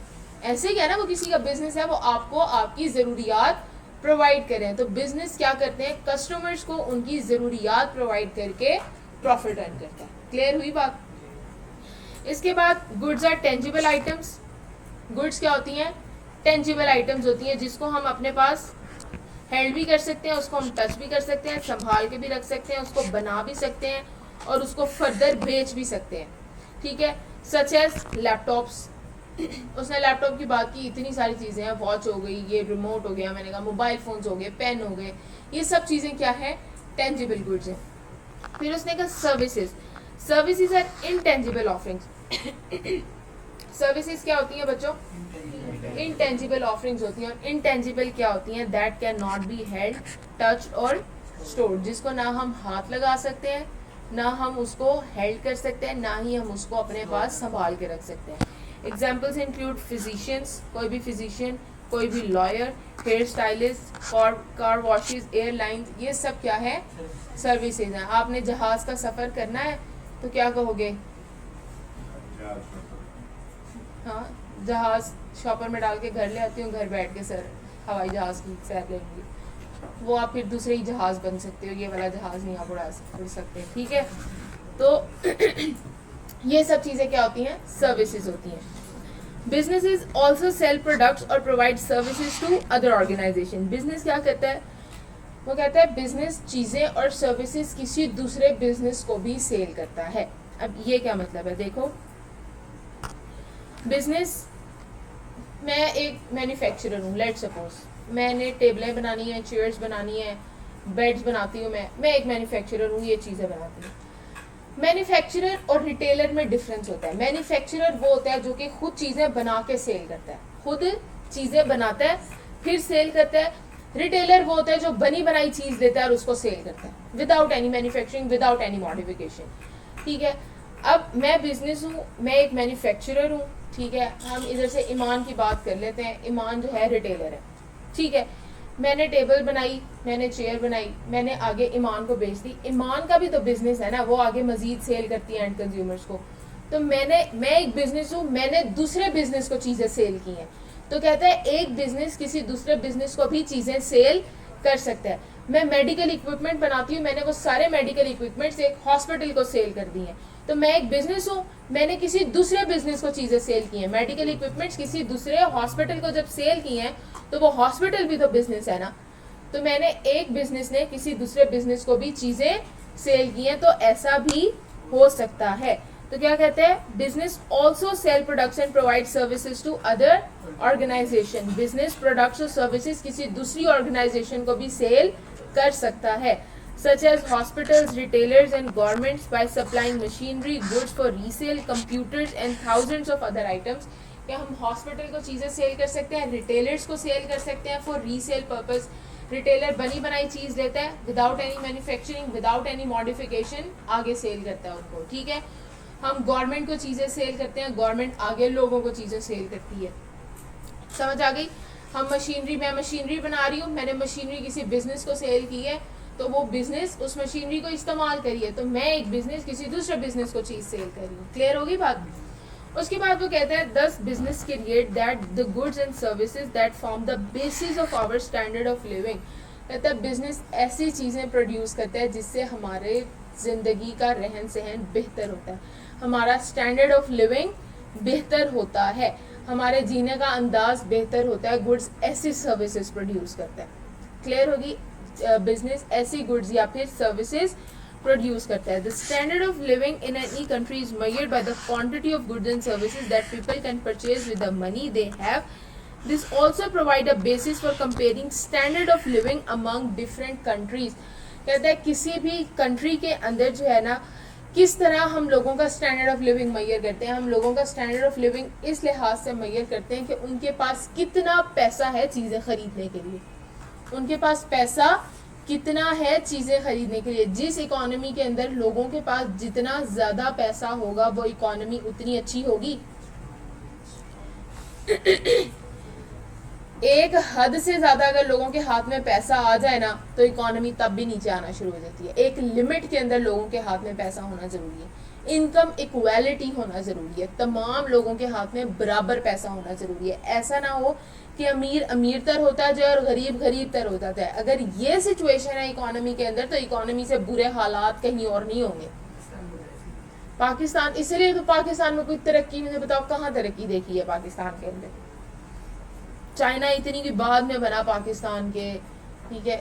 ऐसे क्या ना, वो किसी का बिजनेस है, वो आपको आपकी ज़रूरियात प्रोवाइड करें। तो बिजनेस क्या करते हैं? कस्टमर्स को उनकी ज़रूरियात प्रोवाइड करके प्रॉफिट अर्न करता है। क्लियर हुई बात? इसके बाद goods are tangible items. Goods क्या होती हैं? टेंजिबल आइटम्स होती हैं जिसको हम अपने पास हेल्ड भी कर सकते हैं, उसको हम टच भी कर सकते हैं, संभाल के भी रख सकते हैं, उसको बना भी सकते हैं और उसको फर्दर बेच भी सकते हैं, ठीक है। सच एज लैपटॉप्स, उसने लैपटॉप की बात की, इतनी सारी चीज़ें हैं, वॉच हो गई, ये रिमोट हो गया, मैंने कहा मोबाइल फ़ोन्स हो गए, पेन हो गए, ये सब चीज़ें क्या है? टेंजिबल गुड्स हैं। फिर उसने कहा services, services are intangible offerings. Services क्या होती हैं बच्चों? इनटेंजिबल ऑफरिंग्स होती हैं। और इनटेंजिबल क्या होती हैं? That can not be held, touched और स्टोर्ड, जिसको ना हम हाथ लगा सकते हैं, ना हम उसको हेल्ड कर सकते हैं, ना ही हम उसको अपने पास संभाल के रख सकते हैं। एग्जाम्पल्स इंक्लूड फिजिशियंस, कोई भी फिजिशियन, कोई भी lawyer, hair stylist, car washes, airlines, ये सब क्या है? सर्विसेज हैं। आपने जहाज़ का सफ़र करना है तो क्या कहोगे? हाँ, जहाज़ शॉपर में डाल के घर ले आती हूँ, घर बैठ के सर हवाई जहाज़ की सैर लेंगी, वो आप फिर दूसरे ही जहाज़ बन सकते हो, ये वाला जहाज़ नहीं आप उड़ सकते, ठीक है। तो ये सब चीज़ें क्या होती हैं? सर्विसेज होती हैं। बिजनेसेस ऑल्सो सेल प्रोडक्ट्स और provide services to other organisation. Business क्या कहता है? वो कहता है बिजनेस चीज़ें और सर्विसेज किसी दूसरे बिजनेस को भी सेल करता है। अब ये क्या मतलब है? देखो, बिजनेस, मैं एक मैन्युफैक्चरर हूँ, लेट सपोज मैंने टेबलें बनानी है, चेयर्स बनानी है, बेड्स बनाती हूँ, मैं एक मैन्युफैक्चरर हूँ, ये चीज़ें बनाती हूँ। मैन्युफैक्चरर और रिटेलर में डिफरेंस होता है। मैन्युफैक्चरर वो होता है जो कि खुद चीजें बना के सेल करता है, खुद चीजें बनाता है फिर सेल करता है। रिटेलर वो होता है जो बनी बनाई चीज देता है और उसको सेल करता है without any manufacturing, without any modification. ठीक है, अब मैं बिजनेस हूँ, मैं एक मैन्युफैक्चरर हूँ। ठीक है, हम इधर से ईमान की बात कर लेते हैं। ईमान जो है रिटेलर है। ठीक है, मैंने टेबल बनाई, मैंने चेयर बनाई, मैंने आगे ईमान को बेच दी। ईमान का भी तो बिजनेस है ना, वो आगे मजीद सेल करती है एंड कंज्यूमर्स को। तो मैं एक बिजनेस हूँ, मैंने दूसरे बिजनेस को चीजें सेल की हैं। तो कहता है एक बिजनेस किसी दूसरे बिजनेस को भी चीजें सेल कर सकता है। मैं मेडिकल इक्विपमेंट बनाती हूँ, मैंने वो सारे मेडिकल इक्विपमेंट्स एक हॉस्पिटल को सेल कर दी हैं। तो मैं एक बिजनेस हूँ, मैंने किसी दूसरे बिजनेस को चीजें सेल की हैं। मेडिकल इक्विपमेंट्स किसी दूसरे हॉस्पिटल को जब सेल की हैं तो वो हॉस्पिटल भी तो बिजनेस है ना। तो मैंने एक बिजनेस ने किसी दूसरे बिजनेस को भी चीजें सेल की हैं, तो ऐसा भी हो सकता है। तो क्या कहते हैं, business also sell production provide services to other organisation. Business products और सर्विसेज किसी दूसरी ऑर्गेनाइजेशन को भी सेल कर सकता है, such as hospitals, retailers and governments by supplying machinery, goods for resale, computers and thousands of other items। क्या हम हॉस्पिटल को चीजें सेल कर सकते हैं, रिटेलर्स को सेल कर सकते हैं फॉर रीसेल पर्पस। रिटेलर बनी बनाई चीज लेता है without any manufacturing, without any modification, आगे सेल करता है उनको। ठीक है, हम गवर्नमेंट को चीजें सेल करते हैं, गवर्नमेंट आगे लोगों को चीजें सेल करती है। समझ आ गई। हम मशीनरी, मैं मशीनरी बना रही हूँ, मैंने मशीनरी किसी बिजनेस को सेल की है, तो वो बिजनेस उस मशीनरी को इस्तेमाल करिए, तो मैं एक बिजनेस किसी दूसरे बिजनेस को चीज सेल कर रही हूँ। क्लियर होगी बात। उसके बाद वो कहता है 10 business create that the goods and services that form the basis of our standard of living. कहता है बिजनेस ऐसी चीजें प्रोड्यूस करता है जिससे हमारे जिंदगी का रहन सहन बेहतर होता है, हमारा स्टैंडर्ड ऑफ लिविंग बेहतर होता है, हमारे जीने का अंदाज बेहतर होता है। गुड्स ऐसी सर्विसेज प्रोड्यूस करता है। क्लियर होगी। बिजनेस ऐसी गुड्स या फिर सर्विसेज प्रोड्यूस करता है। The standard of living in any country is measured by the quantity of goods and services that people can purchase with the money they have. This also provide a basis for comparing standard of living among different countries. कहता है किसी भी country के अंदर जो है ना, किस तरह हम लोगों का स्टैंडर्ड ऑफ लिविंग मेजर करते हैं। हम लोगों का स्टैंडर्ड ऑफ लिविंग इस लिहाज से मेजर करते हैं कि उनके पास कितना पैसा है चीज़ें खरीदने के लिए, उनके पास पैसा कितना है चीज़ें खरीदने के लिए। जिस इकोनॉमी के अंदर लोगों के पास जितना ज़्यादा पैसा होगा वो इकोनॉमी उतनी अच्छी होगी। एक हद से ज़्यादा अगर लोगों के हाथ में पैसा आ जाए ना तो इकोनॉमी तब भी नीचे आना शुरू हो जाती है। एक लिमिट के अंदर लोगों के हाथ में पैसा होना ज़रूरी है। इनकम इक्वालिटी होना ज़रूरी है, तमाम लोगों के हाथ में बराबर पैसा होना ज़रूरी है। ऐसा ना हो कि अमीर अमीर तर होता जाए और गरीब गरीब तर होता जाए। अगर ये सिचुएशन है इकोनॉमी के अंदर तो इकोनॉमी से बुरे हालात कहीं और नहीं होंगे। पाकिस्तान, इसलिए तो पाकिस्तान में कोई तरक्की, मुझे बताओ कहाँ तरक्की देखी है पाकिस्तान के अंदर। चाइना इतनी भी बाद में बना पाकिस्तान के। ठीक है,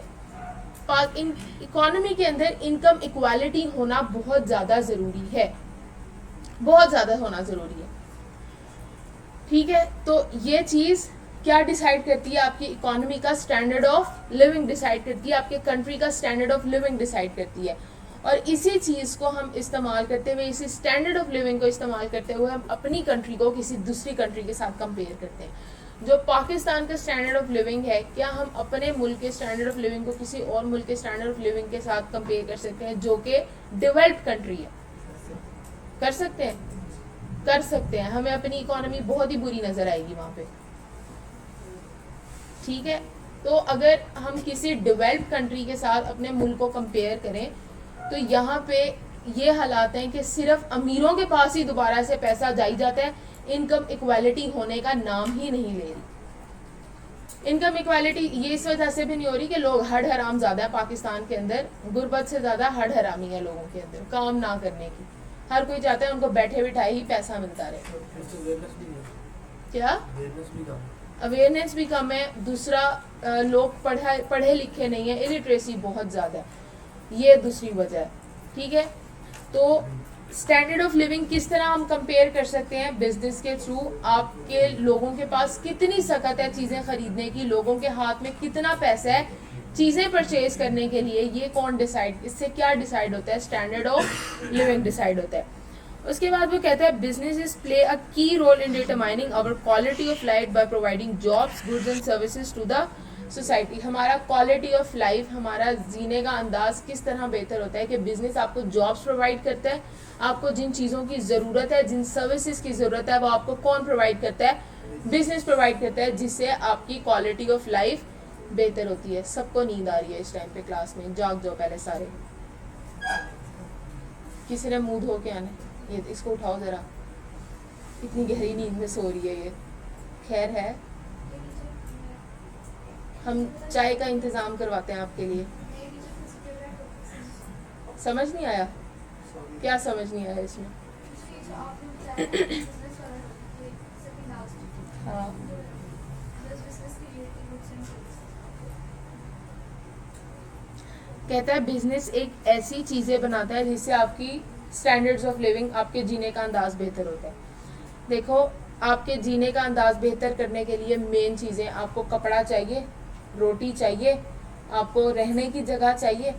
इकोनॉमी के अंदर इनकम इक्वालिटी होना बहुत ज़्यादा ज़रूरी है, बहुत ज़्यादा होना ज़रूरी है। ठीक है, तो ये चीज़ क्या डिसाइड करती है, आपकी इकोनॉमी का स्टैंडर्ड ऑफ लिविंग डिसाइड करती है, आपके कंट्री का स्टैंडर्ड ऑफ लिविंग डिसाइड करती है। और इसी चीज़ को हम इस्तेमाल करते हुए, इसी स्टैंडर्ड ऑफ लिविंग को इस्तेमाल करते हुए हम अपनी कंट्री को किसी दूसरी कंट्री के साथ कंपेयर करते हैं। जो पाकिस्तान का स्टैंडर्ड ऑफ लिविंग है, क्या हम अपने मुल्क के स्टैंडर्ड ऑफ लिविंग को किसी और मुल्क के स्टैंडर्ड ऑफ लिविंग के साथ कंपेयर कर सकते हैं जो कि डेवलप्ड कंट्री है? कर सकते हैं, कर सकते हैं। हमें अपनी इकोनॉमी बहुत ही बुरी नजर आएगी वहां पे। ठीक है, तो अगर हम किसी डेवलप्ड कंट्री के साथ अपने मुल्क को कंपेयर करें तो यहाँ पे ये हालात हैं कि सिर्फ अमीरों के पास ही दोबारा से पैसा जाई जाता है, इनकम इक्वालिटी होने का नाम ही नहीं ले रही। इनकम इक्वालिटी ये इस वजह से भी नहीं हो रही कि लोग हड हराम ज्यादा है पाकिस्तान के अंदर, गुर्बत से ज्यादा हड हरामी है लोगों के अंदर काम ना करने की। हर कोई चाहता है उनको बैठे बिठाए ही पैसा मिलता रहे। क्या अवेयरनेस भी कम है, दूसरा लोग पढ़े लिखे नहीं है, इलिटरेसी बहुत ज्यादा है, ये दूसरी वजह है। ठीक है, तो स्टैंडर्ड ऑफ लिविंग किस तरह हम कंपेयर कर सकते हैं बिजनेस के थ्रू। आपके लोगों के पास कितनी सकत है चीज़ें खरीदने की, लोगों के हाथ में कितना पैसा है चीज़ें परचेज करने के लिए ये कौन डिसाइड, इससे क्या डिसाइड होता है, स्टैंडर्ड ऑफ लिविंग डिसाइड होता है। उसके बाद वो कहता है businesses play a key role in determining our quality of life by providing jobs, goods and services to the society. हमारा क्वालिटी ऑफ लाइफ, हमारा जीने का अंदाज किस तरह बेहतर होता है कि बिजनेस आपको जॉब्स प्रोवाइड करता है, आपको जिन चीज़ों की ज़रूरत है, जिन सर्विसेज की ज़रूरत है, वो आपको कौन प्रोवाइड करता है, बिजनेस प्रोवाइड करता है, जिससे आपकी क्वालिटी ऑफ लाइफ बेहतर होती है। सबको नींद आ रही है इस टाइम पे क्लास में, जाग जाओ पहले सारे। किसी ने मुंह धो के आना, ये इसको उठाओ ज़रा, इतनी गहरी नींद में सो रही है ये। खैर है, हम चाय का इंतज़ाम करवाते हैं आपके लिए। समझ नहीं आया? क्या समझ नहीं आया इसमें? हाँ, कहता है बिजनेस एक ऐसी चीज़ें बनाता है जिससे आपकी स्टैंडर्ड्स ऑफ लिविंग, आपके जीने का अंदाज बेहतर होता है। देखो, आपके जीने का अंदाज बेहतर करने के लिए मेन चीज़ें, आपको कपड़ा चाहिए, रोटी चाहिए, आपको रहने की जगह चाहिए।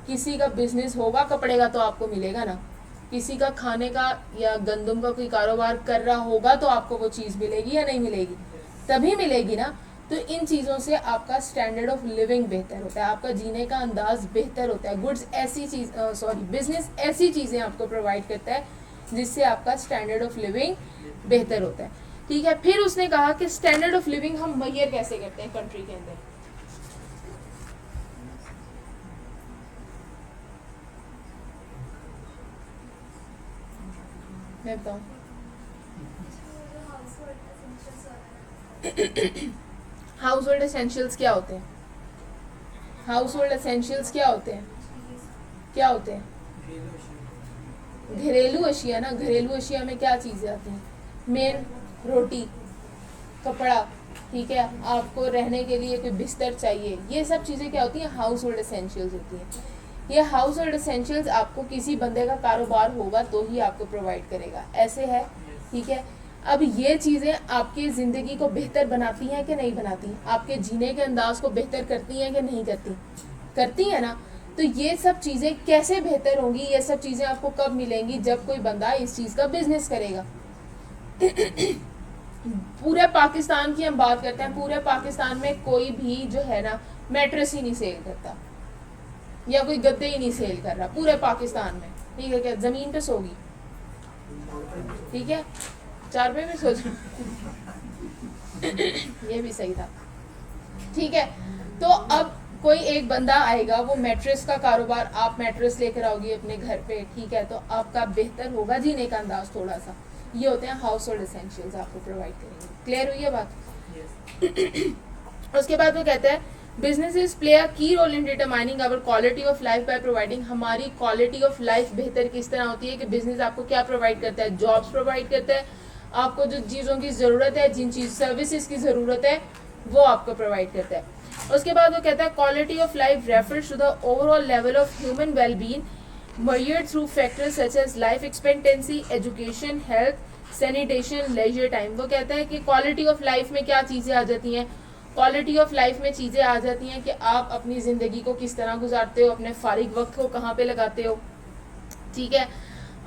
किसी का बिजनेस होगा कपड़े का तो आपको मिलेगा ना, किसी का खाने का या गंदम का कोई कारोबार कर रहा होगा तो आपको वो चीज़ मिलेगी या नहीं मिलेगी? तभी मिलेगी ना। तो इन चीज़ों से आपका स्टैंडर्ड ऑफ लिविंग बेहतर होता है, आपका जीने का अंदाज बेहतर होता है। गुड्स ऐसी चीज़, बिजनेस ऐसी चीज़ें आपको प्रोवाइड करता है जिससे आपका स्टैंडर्ड ऑफ लिविंग बेहतर होता है। ठीक है, फिर उसने कहा कि स्टैंडर्ड ऑफ लिविंग हम मेजर कैसे करते हैं कंट्री के अंदर। मैं बताऊं? हाउस होल्ड एसेंशियल्स क्या होते हैं? हाउस होल्ड एसेंशियल्स क्या होते हैं? क्या होते हैं? घरेलू अशिया ना। घरेलू अशिया में क्या चीज़ें आती हैं? मेन रोटी, कपड़ा, ठीक है, आपको रहने के लिए कोई बिस्तर चाहिए, ये सब चीज़ें क्या होती हैं? हाउस होल्ड एसेंशियल्स होती हैं। ये हाउस होल्ड एसेंशियल्स आपको किसी बंदे का कारोबार होगा तो ही आपको प्रोवाइड करेगा, ऐसे है। ठीक है, अब ये चीज़ें आपकी ज़िंदगी को बेहतर बनाती हैं कि नहीं बनाती? आपके जीने के अंदाज को बेहतर करती हैं कि नहीं करती? करती हैं ना। तो ये सब चीज़ें कैसे बेहतर होंगी? ये सब चीज़ें आपको कब मिलेंगी? जब कोई बंदा इस चीज़ का बिजनेस करेगा। पूरे पाकिस्तान की हम बात करते हैं, पूरे पाकिस्तान में कोई भी जो है ना मैट्रेस ही नहीं सेल करता या कोई गद्दे ही नहीं सेल कर रहा पूरे पाकिस्तान में। ठीक है, क्या जमीन पे सोगी? ठीक है, 4 पे भी सो जाओ। ये भी सही था। ठीक है, तो अब कोई एक बंदा आएगा, वो मैट्रेस का कारोबार, आप मैट्रेस लेकर आओगी अपने घर पे, ठीक है, तो आपका बेहतर होगा जीने का अंदाज थोड़ा सा। ये होते हैं हाउस होल्ड एसेंशियल्स, आपको प्रोवाइड करेंगे। क्लियर हुई है बात? उसके बाद वो कहता है businesses play a key role in determining our quality of life by providing. हमारी क्वालिटी ऑफ लाइफ बेहतर किस तरह होती है कि बिजनेस आपको क्या प्रोवाइड करता है? जॉब्स प्रोवाइड करता है, आपको जो चीज़ों की ज़रूरत है, जिन चीज़ सर्विसेज की ज़रूरत है, वो आपको प्रोवाइड करता है। उसके बाद वो कहता है quality of life refers to the overall level of human wellbeing measured through factors such as life expectancy, education, health, sanitation, leisure time। वो कहता है कि क्वालिटी ऑफ लाइफ में क्या चीज़ें आ जाती हैं? क्वालिटी ऑफ लाइफ में चीज़ें आ जाती हैं कि आप अपनी ज़िंदगी को किस तरह गुजारते हो, अपने फारिग वक्त को कहाँ पे लगाते हो, ठीक है,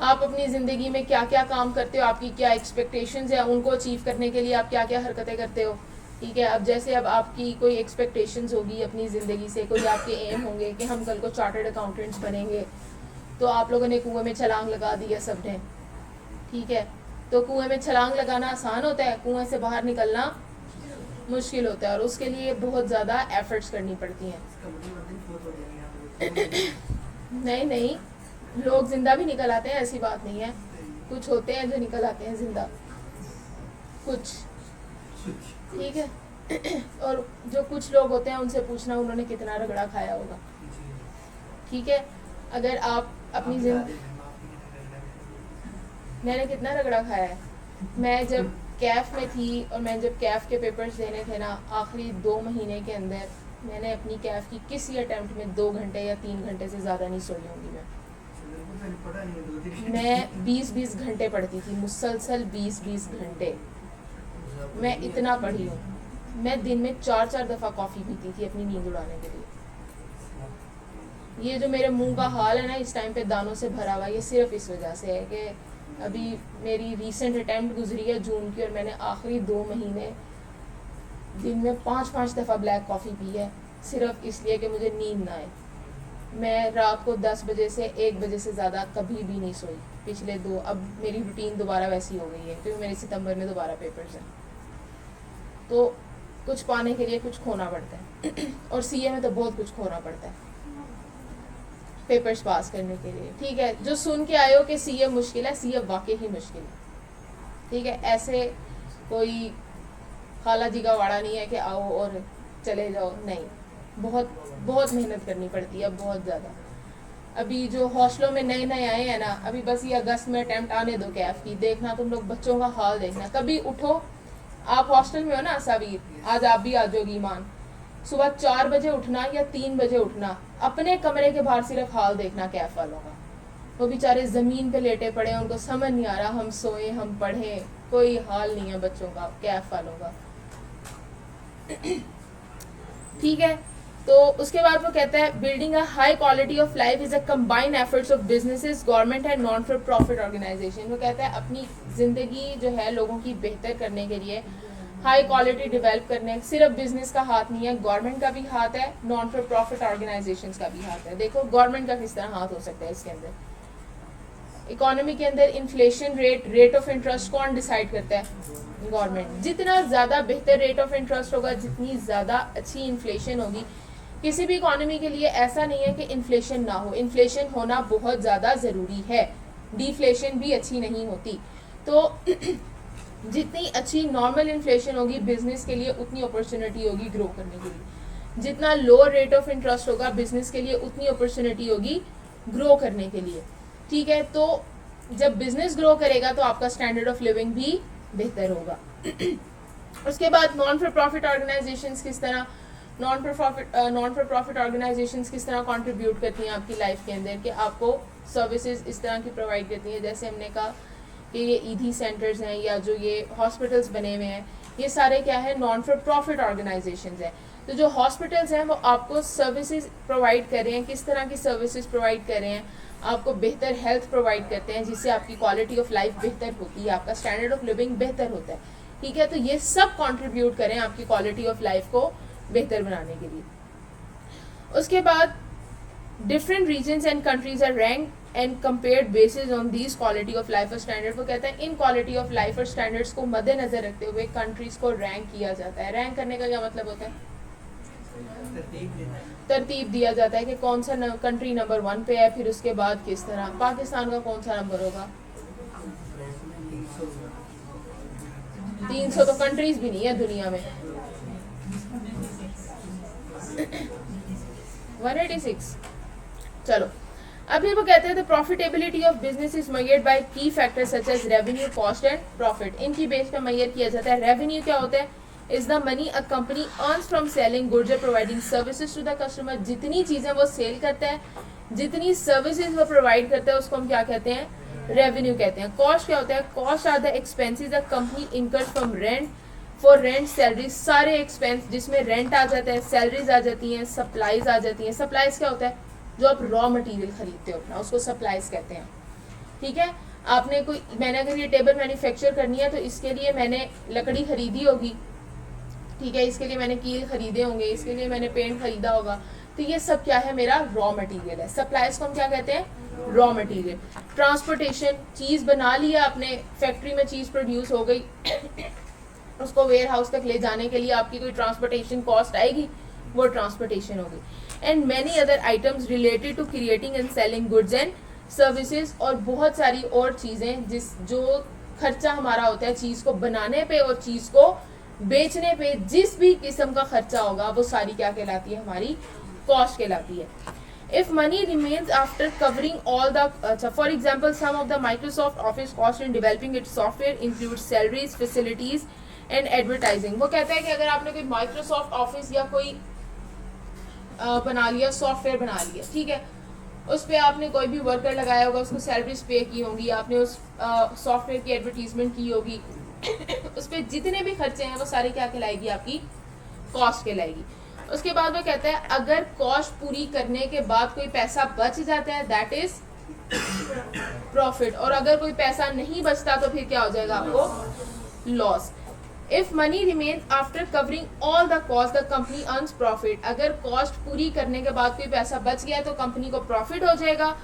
आप अपनी ज़िंदगी में क्या क्या काम करते हो, आपकी क्या एक्सपेक्टेशंस है, उनको अचीव करने के लिए आप क्या क्या हरकतें करते हो। ठीक है, अब जैसे अब आपकी कोई एक्सपेक्टेशंस होगी अपनी ज़िंदगी से, कोई आपके एम होंगे कि हम कल को चार्टर्ड अकाउंटेंट्स बनेंगे, तो आप लोगों ने कुएं में छलांग लगा दी है सबने। ठीक है, तो कुएं में छलांग लगाना आसान होता है, कुएं से बाहर निकलना मुश्किल होता है, और उसके लिए बहुत ज़्यादा एफर्ट्स करनी पड़ती हैं। नहीं नहीं, लोग जिंदा भी निकल आते हैं, ऐसी बात नहीं है। कुछ होते हैं जो निकल आते हैं जिंदा, कुछ। ठीक है, और जो कुछ लोग होते हैं उनसे पूछना उन्होंने कितना रगड़ा खाया होगा। ठीक है, अगर आप अपनी मैंने कितना रगड़ा खाया है। मैं जब कैफ में थी और मैं जब कैफ के पेपर्स देने थे ना, आखिरी 2 महीने के अंदर मैंने अपनी कैफ की किसी अटेम्प्ट में 2 घंटे या 3 घंटे से ज़्यादा नहीं सोई होंगी। मैं 20-20 घंटे पढ़ती थी, मुसलसल 20-20 घंटे मैं इतना पढ़ी हूँ। मैं दिन में 4-4 दफ़ा कॉफ़ी पीती थी अपनी नींद उड़ाने के लिए। ये जो मेरे मुंह का हाल है ना इस टाइम पे दानों से भरा हुआ, ये सिर्फ इस वजह से है कि अभी मेरी रीसेंट अटेम्प्ट गुजरी है जून की और मैंने आखिरी 2 महीने दिन में 5-5 दफ़ा ब्लैक कॉफ़ी पी है, सिर्फ इसलिए कि मुझे नींद ना आए। मैं रात को 10 बजे से 1 बजे से ज़्यादा कभी भी नहीं सोई पिछले 2, अब मेरी रूटीन दोबारा वैसी हो गई है क्योंकि मेरे सितंबर में दोबारा पेपर्स हैं। तो कुछ पाने के लिए कुछ खोना पड़ता है और सीए में तो बहुत कुछ खोना पड़ता है पेपर्स पास करने के लिए। ठीक है, जो सुन के आए हो कि सीए मुश्किल है, सीए वाकई ही मुश्किल है। ठीक है, ऐसे कोई खाला जी का वाड़ा नहीं है कि आओ और चले जाओ, नहीं, बहुत बहुत मेहनत करनी पड़ती है, बहुत ज़्यादा। अभी जो हॉस्टलों में नए नए आए हैं ना, अभी बस ये अगस्त में अटेम्प्ट आने दो कैफ की, देखना तुम लोग बच्चों का हाल देखना। कभी उठो, आप हॉस्टल में हो ना सावीर, आज आप भी आ जाओगी ईमान, सुबह 4 बजे उठना या 3 बजे उठना, अपने कमरे के बाहर सिर्फ हाल देखना कैफ वालों का। वो बेचारे ज़मीन पे लेटे पड़े हैं, उनको समझ नहीं आ रहा हम सोए हम पढ़े, कोई हाल नहीं है बच्चों का, कैफ वालों का। ठीक है, तो उसके बाद वो कहता है building a high quality of life is a combined efforts of businesses, government and non for profit organisation. वो कहता है अपनी ज़िंदगी जो है लोगों की बेहतर करने के लिए हाई क्वालिटी डेवलप करने, सिर्फ बिजनेस का हाथ नहीं है, गवर्नमेंट का भी हाथ है, नॉन फॉर प्रॉफिट ऑर्गेनाइजेशंस का भी हाथ है। देखो गवर्नमेंट का किस तरह हाथ हो सकता है इसके अंदर। इकोनॉमी के अंदर इन्फ्लेशन रेट ऑफ इंटरेस्ट कौन डिसाइड करता है? गवर्नमेंट। जितना ज़्यादा बेहतर रेट ऑफ इंटरेस्ट होगा, जितनी ज़्यादा अच्छी इन्फ्लेशन होगी। किसी भी इकोनॉमी के लिए ऐसा नहीं है कि इन्फ्लेशन ना हो, इन्फ्लेशन होना बहुत ज़्यादा ज़रूरी है, डिफ्लेशन भी अच्छी नहीं होती। तो जितनी अच्छी नॉर्मल इन्फ्लेशन होगी बिजनेस के लिए, उतनी अपॉर्चुनिटी होगी ग्रो करने के लिए। जितना लोअर रेट ऑफ इंटरेस्ट होगा बिजनेस के लिए, उतनी अपॉर्चुनिटी होगी ग्रो करने के लिए। ठीक है, तो जब बिजनेस ग्रो करेगा तो आपका स्टैंडर्ड ऑफ लिविंग भी बेहतर होगा। उसके बाद नॉन फॉर प्रॉफिट ऑर्गेनाइजेशंस किस तरह ऑर्गेनाइजेशंस किस तरह कंट्रीब्यूट करती हैं आपकी लाइफ के अंदर, कि आपको सर्विसेज इस तरह की प्रोवाइड करती हैं। जैसे हमने कहा कि ये ईदी सेंटर्स हैं या जो ये हॉस्पिटल्स बने हुए हैं, ये सारे क्या है, नॉन फॉर प्रॉफिट ऑर्गेनाइजेशंस हैं। तो जो हॉस्पिटल्स हैं वो आपको सर्विसेज प्रोवाइड कर रहे हैं। किस तरह की सर्विसेज प्रोवाइड कर रहे हैं? आपको बेहतर हेल्थ प्रोवाइड करते हैं, जिससे आपकी क्वालिटी ऑफ लाइफ बेहतर होती है, आपका स्टैंडर्ड ऑफ लिविंग बेहतर होता है। ठीक है, तो ये सब कंट्रीब्यूट करें आपकी क्वालिटी ऑफ लाइफ को बेहतर बनाने के लिए। उसके बाद different regions and countries are rank and compared basis on this quality of life और स्टैंडर्ड। वो कहते हैं इन क्वालिटी ऑफ लाइफ और स्टैंडर्ड्स को मद्देनजर रखते हुए कंट्रीज को रैंक किया जाता है। रैंक करने का क्या मतलब होता है? तरतीब दिया जाता है कि कौन सा कंट्री नंबर 1 पे है, फिर उसके बाद किस तरह। पाकिस्तान का कौन सा नंबर होगा? 300 तो कंट्रीज भी नहीं है दुनिया में। 186। चलो, अभी वो कहते हैं the profitability of business is measured by key factors such as revenue, cost and profit. इनकी बेस पे मेजर किया जाता है। रेवेन्यू क्या होता है? Is the money a company earns from selling goods और providing services to the customer. जितनी चीजें वो सेल करता है, जितनी सर्विसेज वो प्रोवाइड करता है, उसको हम क्या कहते हैं? रेवेन्यू कहते हैं। कॉस्ट क्या होता है? Cost are the expenses a company incurs from rent, for rent, salary, सारे एक्सपेंस जिसमें रेंट आ जाता है, सैलरीज आ जाती हैं, सप्लाईज आ जाती हैं। सप्लाईज क्या होता है? जो आप रॉ मटेरियल खरीदते हो अपना, उसको सप्लाईज कहते हैं। ठीक है, मैंने अगर ये टेबल मैन्युफैक्चर करनी है तो इसके लिए मैंने लकड़ी खरीदी होगी। ठीक है, इसके लिए मैंने कील खरीदे होंगे, इसके लिए मैंने पेंट खरीदा होगा। तो ये सब क्या है? मेरा रॉ मटेरियल है। सप्लाईज को हम क्या कहते हैं? Raw material. ट्रांसपोर्टेशन, चीज बना लिया आपने, फैक्ट्री में चीज प्रोड्यूस हो गई, उसको वेयर हाउस तक ले जाने के लिए आपकी कोई ट्रांसपोर्टेशन कॉस्ट आएगी, वो ट्रांसपोर्टेशन होगी। And many other items related to creating and selling goods and services, और बहुत सारी और चीजें जो खर्चा हमारा होता है चीज को बनाने पे और चीज को बेचने पे, जिस भी किस्म का खर्चा होगा वो सारी क्या कहलाती है? हमारी कॉस्ट कहलाती है। If money remains after covering all the, for example, some of the Microsoft Office cost in developing its software includes salaries, facilities and advertising। वो कहता है कि अगर आपने कोई Microsoft Office या कोई बना लिया, सॉफ्टवेयर बना लिया, ठीक है, उस पर आपने कोई भी वर्कर लगाया होगा, उसको सैलरीज पे की होंगी, आपने उस सॉफ्टवेयर की एडवर्टीजमेंट की होगी, उस पर जितने भी खर्चे हैं वो सारे क्या कहलाएगी? आपकी कॉस्ट कहलाएगी। उसके बाद वो कहता है अगर कॉस्ट पूरी करने के बाद कोई पैसा बच जाता है दैट इज प्रॉफिट, और अगर कोई पैसा नहीं बचता तो फिर क्या हो जाएगा आपको loss. If money remains after covering all the cost the company earns profit, अगर कॉस्ट पूरी करने के बाद कोई पैसा बच गया तो कंपनी को प्रॉफिट हो जाएगा।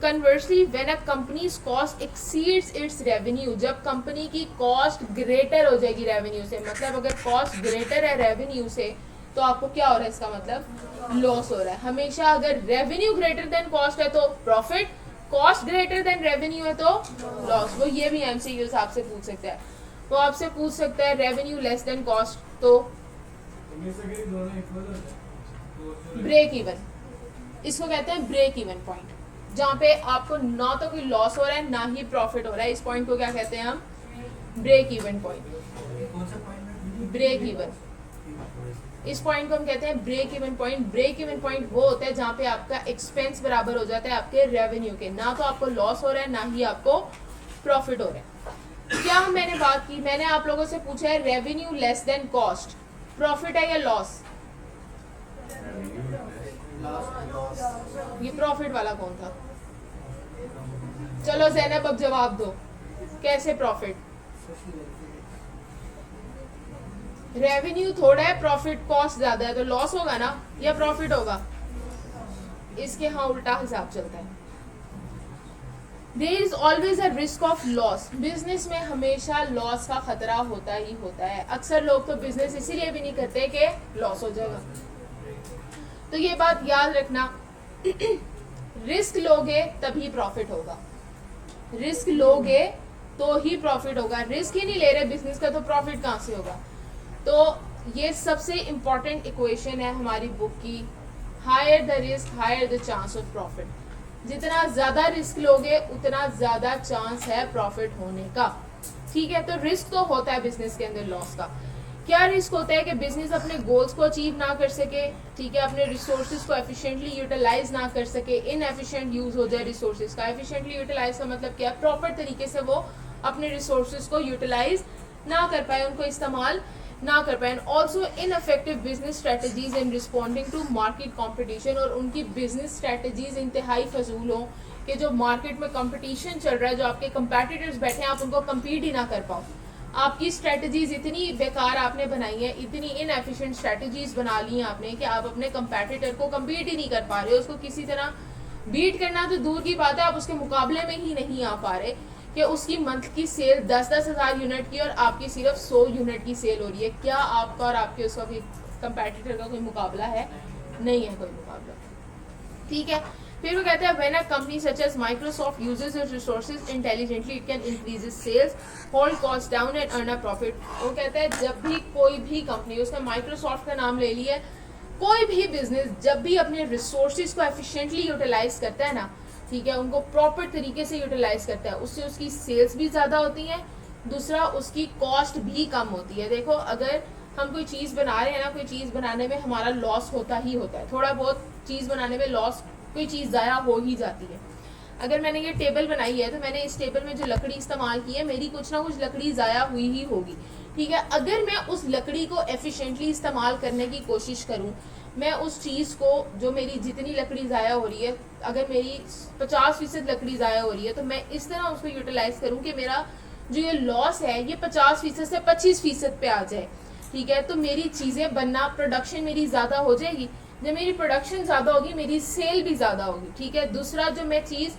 Conversely when a companies cost exceeds its revenue, जब कंपनी की कॉस्ट ग्रेटर हो जाएगी रेवेन्यू से, मतलब अगर कॉस्ट ग्रेटर है रेवेन्यू से तो आपको क्या हो रहा है, इसका मतलब लॉस हो रहा है। हमेशा अगर रेवेन्यू ग्रेटर देन कॉस्ट है तो profit, cost greater than revenue है तो लॉस। वो ये भी एमसीक्यूज आपसे पूछ सकता है, वो आपसे पूछ सकता है रेवेन्यू लेस देन कॉस्ट तो ब्रेक इवन, इसको कहते हैं ब्रेक इवन पॉइंट, जहाँ पे आपको ना तो कोई लॉस हो रहा है ना ही प्रॉफिट हो रहा है। इस पॉइंट को क्या कहते हैं हम, ब्रेक इवन पॉइंट, कौन सा पॉइंट? ब्रेक इवन, इस पॉइंट को हम कहते हैं break even point. Break even point वो होता है जहाँ पे आपका एक्सपेंस बराबर हो जाता है आपके रेवेन्यू के, ना तो आपको लॉस हो रहा है ना ही आपको प्रॉफिट हो रहा है। क्या मैंने बात की, मैंने आप लोगों से पूछा है revenue less than cost profit है या लॉस, ये प्रॉफिट वाला कौन था? चलो ज़ैनब अब जवाब दो, कैसे प्रॉफिट? रेवेन्यू थोड़ा है, प्रॉफिट कॉस्ट ज्यादा है, तो लॉस होगा ना या प्रॉफिट होगा? इसके हाँ उल्टा हिसाब चलता है। There is always a risk of loss, business में हमेशा लॉस का खतरा होता ही होता है। अक्सर लोग तो बिजनेस इसीलिए भी नहीं करते कि लॉस हो जाएगा, तो ये बात याद रखना। रिस्क लोगे तभी प्रॉफिट होगा, रिस्क लोगे तो ही प्रॉफिट होगा, रिस्क ही नहीं ले रहे बिजनेस का तो प्रॉफिट कहाँ से होगा? तो ये सबसे इंपॉर्टेंट इक्वेशन है हमारी बुक की, higher the risk higher the chance of profit. जितना ज्यादा रिस्क लोगे उतना ज्यादा चांस है प्रॉफिट होने का, ठीक है? तो रिस्क तो होता है बिजनेस के अंदर लॉस का। क्या रिस्क होता है कि बिजनेस अपने गोल्स को अचीव ना कर सके, ठीक है, अपने रिसोर्सेज को एफिशिएंटली यूटिलाइज ना कर सके, इनएफिशिएंट यूज हो जाए रिसोर्सेज का। एफिशिएंटली यूटिलाइज का मतलब क्या है, प्रॉपर तरीके से वो अपने रिसोर्सेज को यूटिलाइज ना कर पाए, उनको इस्तेमाल ना कर पाए। Also ineffective business strategies in responding to market competition, और उनकी बिजनेस स्ट्रेटजीज इंतहाई फजूल हो कि जो मार्केट में कंपटीशन चल रहा है, जो आपके कंपेटिटर्स बैठे हैं, आप उनको कम्पीट ही ना कर पाओ। आपकी स्ट्रेटजीज इतनी बेकार आपने बनाई है, इतनी इनएफिशिएंट स्ट्रेटजीज बना ली हैं आपने कि आप अपने कंपेटिटर को कम्पीट ही नहीं कर पा रहे हो, उसको किसी तरह बीट करना तो दूर की बात है, आप उसके मुकाबले में ही नहीं आ पा रहे कि उसकी मंथ की सेल 10-10 हज़ार यूनिट की और आपकी सिर्फ 100 यूनिट की सेल हो रही है। क्या आपका और आपके उसका भी कंपेटिटर का कोई मुकाबला है? नहीं है कोई मुकाबला, ठीक है? फिर वो कहते हैं when a company such as Microsoft uses its resources intelligently it can increase its sales, hold cost down and earn a profit. वो कहता है जब भी कोई भी कंपनी, उसने माइक्रोसॉफ्ट का नाम ले लिया, कोई भी बिजनेस जब भी अपने रिसोर्सेज को एफिशिएंटली यूटिलाइज करता है ना, ठीक है, उनको प्रॉपर तरीके से यूटिलाइज करता है, उससे उसकी सेल्स भी ज़्यादा होती हैं, दूसरा उसकी कॉस्ट भी कम होती है। देखो अगर हम कोई चीज़ बना रहे हैं ना, कोई चीज़ बनाने में हमारा लॉस होता ही होता है, थोड़ा बहुत चीज़ बनाने में लॉस, कोई चीज़ ज़ाया हो ही जाती है। अगर मैंने ये टेबल बनाई है तो मैंने इस टेबल में जो लकड़ी इस्तेमाल की है, मेरी कुछ ना कुछ लकड़ी ज़ाया हुई ही होगी, ठीक है? अगर मैं उस लकड़ी को एफिशिएंटली इस्तेमाल करने की कोशिश करूं, मैं उस चीज़ को, जो मेरी जितनी लकड़ी ज़ाया हो रही है, अगर मेरी 50% लकड़ी ज़ाया हो रही है तो मैं इस तरह उसको यूटिलाइज करूं कि मेरा जो ये लॉस है ये 50% से 25% पे आ जाए, ठीक है? तो मेरी चीज़ें बनना, प्रोडक्शन मेरी ज़्यादा हो जाएगी। जब मेरी प्रोडक्शन ज़्यादा होगी मेरी सेल भी ज़्यादा होगी, ठीक है? दूसरा, जो मैं चीज़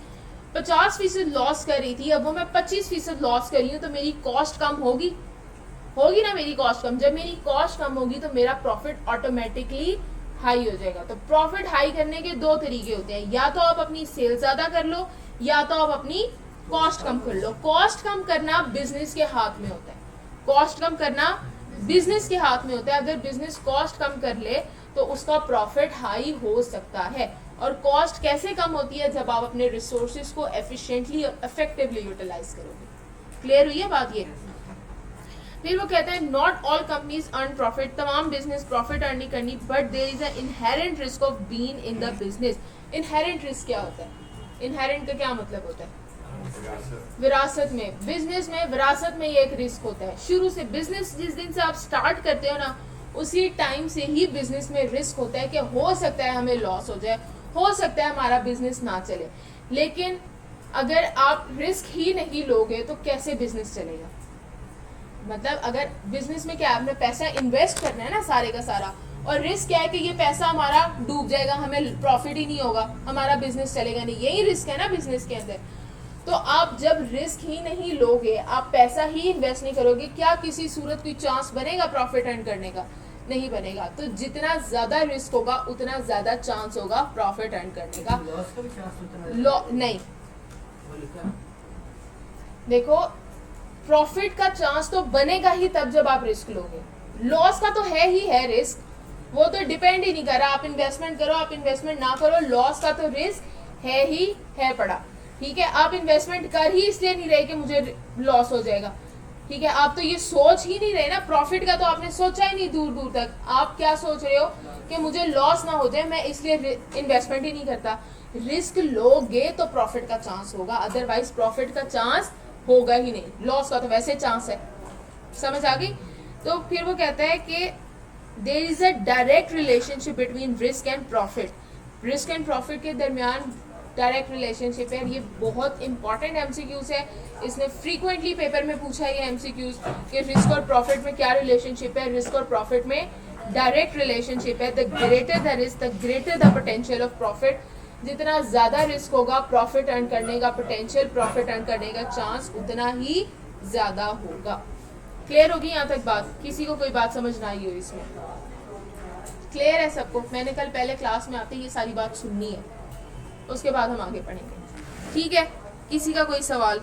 50% लॉस कर रही थी, अब वो मैं 25% लॉस कर रही हूँ, तो मेरी कॉस्ट कम होगी ना, मेरी कॉस्ट कम। जब मेरी कॉस्ट कम होगी तो मेरा प्रॉफिट ऑटोमेटिकली हाई हो जाएगा। तो प्रॉफिट हाई करने के दो तरीके होते हैं, या तो आप अपनी सेल ज़्यादा कर लो या तो आप अपनी कॉस्ट कम कर लो। कॉस्ट कम करना बिजनेस के हाथ में होता है, कॉस्ट कम करना बिजनेस के हाथ में होता है। अगर बिजनेस कॉस्ट कम कर ले तो उसका प्रॉफिट हाई हो सकता है। और कॉस्ट कैसे कम होती है? जब आप अपने रिसोर्सेज को एफिशिएंटली और इफेक्टिवली यूटिलाइज करोगे। क्लियर हुई है बात? ये फिर वो कहते हैं not all companies earn profit, तमाम बिजनेस प्रॉफिट अर्न नहीं करनी, but there is a inherent risk of being in the business. Inherent risk क्या होता है? इनहेरेंट का क्या मतलब होता है? विरासत में, बिजनेस में विरासत में ये एक रिस्क होता है। शुरू से बिजनेस जिस दिन से आप स्टार्ट करते हो ना, उसी टाइम से ही बिजनेस में रिस्क होता है कि हो सकता है हमें लॉस हो जाए, हो सकता है हमारा बिजनेस ना चले। लेकिन अगर आप रिस्क ही नहीं लोगे तो कैसे बिजनेस चलेगा? मतलब अगर बिजनेस में क्या है, आपने पैसा इन्वेस्ट करना है ना सारे का सारा, और रिस्क क्या है कि ये पैसा हमारा डूब जाएगा, हमें प्रॉफिट ही नहीं होगा, हमारा बिजनेस चलेगा नहीं, यही रिस्क है ना बिजनेस के अंदर। तो आप जब रिस्क ही नहीं लोगे, आप पैसा ही इन्वेस्ट नहीं करोगे, क्या किसी सूरत कोई चांस बनेगा प्रॉफिट अर्न करने का? नहीं बनेगा। तो जितना ज्यादा रिस्क होगा उतना ज्यादा चांस होगा प्रॉफिट अर्न करने का। लॉस का भी चांस उतना नहीं, वो लिखा देखो प्रॉफिट का चांस तो बनेगा ही तब जब आप रिस्क लोगे। लॉस का तो है ही है रिस्क, वो तो डिपेंड ही नहीं कर रहा, आप इन्वेस्टमेंट करो आप इन्वेस्टमेंट ना करो, लॉस का तो रिस्क है ही है पड़ा। ठीक है, आप इन्वेस्टमेंट कर ही इसलिए नहीं रहे कि मुझे लॉस हो जाएगा। ठीक है, आप तो ये सोच ही नहीं रहे ना, प्रॉफिट का तो आपने सोचा ही नहीं दूर दूर तक। आप क्या सोच रहे हो कि मुझे लॉस ना हो जाए, मैं इसलिए इन्वेस्टमेंट ही नहीं करता। रिस्क लोगे तो प्रॉफिट का चांस होगा, अदरवाइज प्रॉफिट का चांस होगा ही नहीं। लॉस का तो वैसे चांस है। समझ आ गई? तो फिर वो कहता है कि there is a direct relationship between risk and profit. Risk and profit के दरमियान डायरेक्ट रिलेशनशिप है। ये बहुत इंपॉर्टेंट एमसीक्यूज है, इसने फ्रीक्वेंटली पेपर में पूछा है ये एमसीक्यूज कि रिस्क और प्रॉफिट में क्या रिलेशनशिप है। रिस्क और प्रॉफिट में डायरेक्ट रिलेशनशिप है। The greater the risk the greater the potential of profit. जितना ज्यादा रिस्क होगा, प्रॉफिट अर्न करने का पोटेंशियल, प्रॉफिट अर्न करने का चांस उतना ही ज्यादा होगा। क्लियर होगी यहाँ तक बात? किसी को कोई बात समझ ना आई हो इसमें? क्लियर है सबको? मैंने कल पहले क्लास में आते ये सारी बात सुननी है, उसके बाद हम आगे पढ़ेंगे। ठीक है, किसी का कोई सवाल?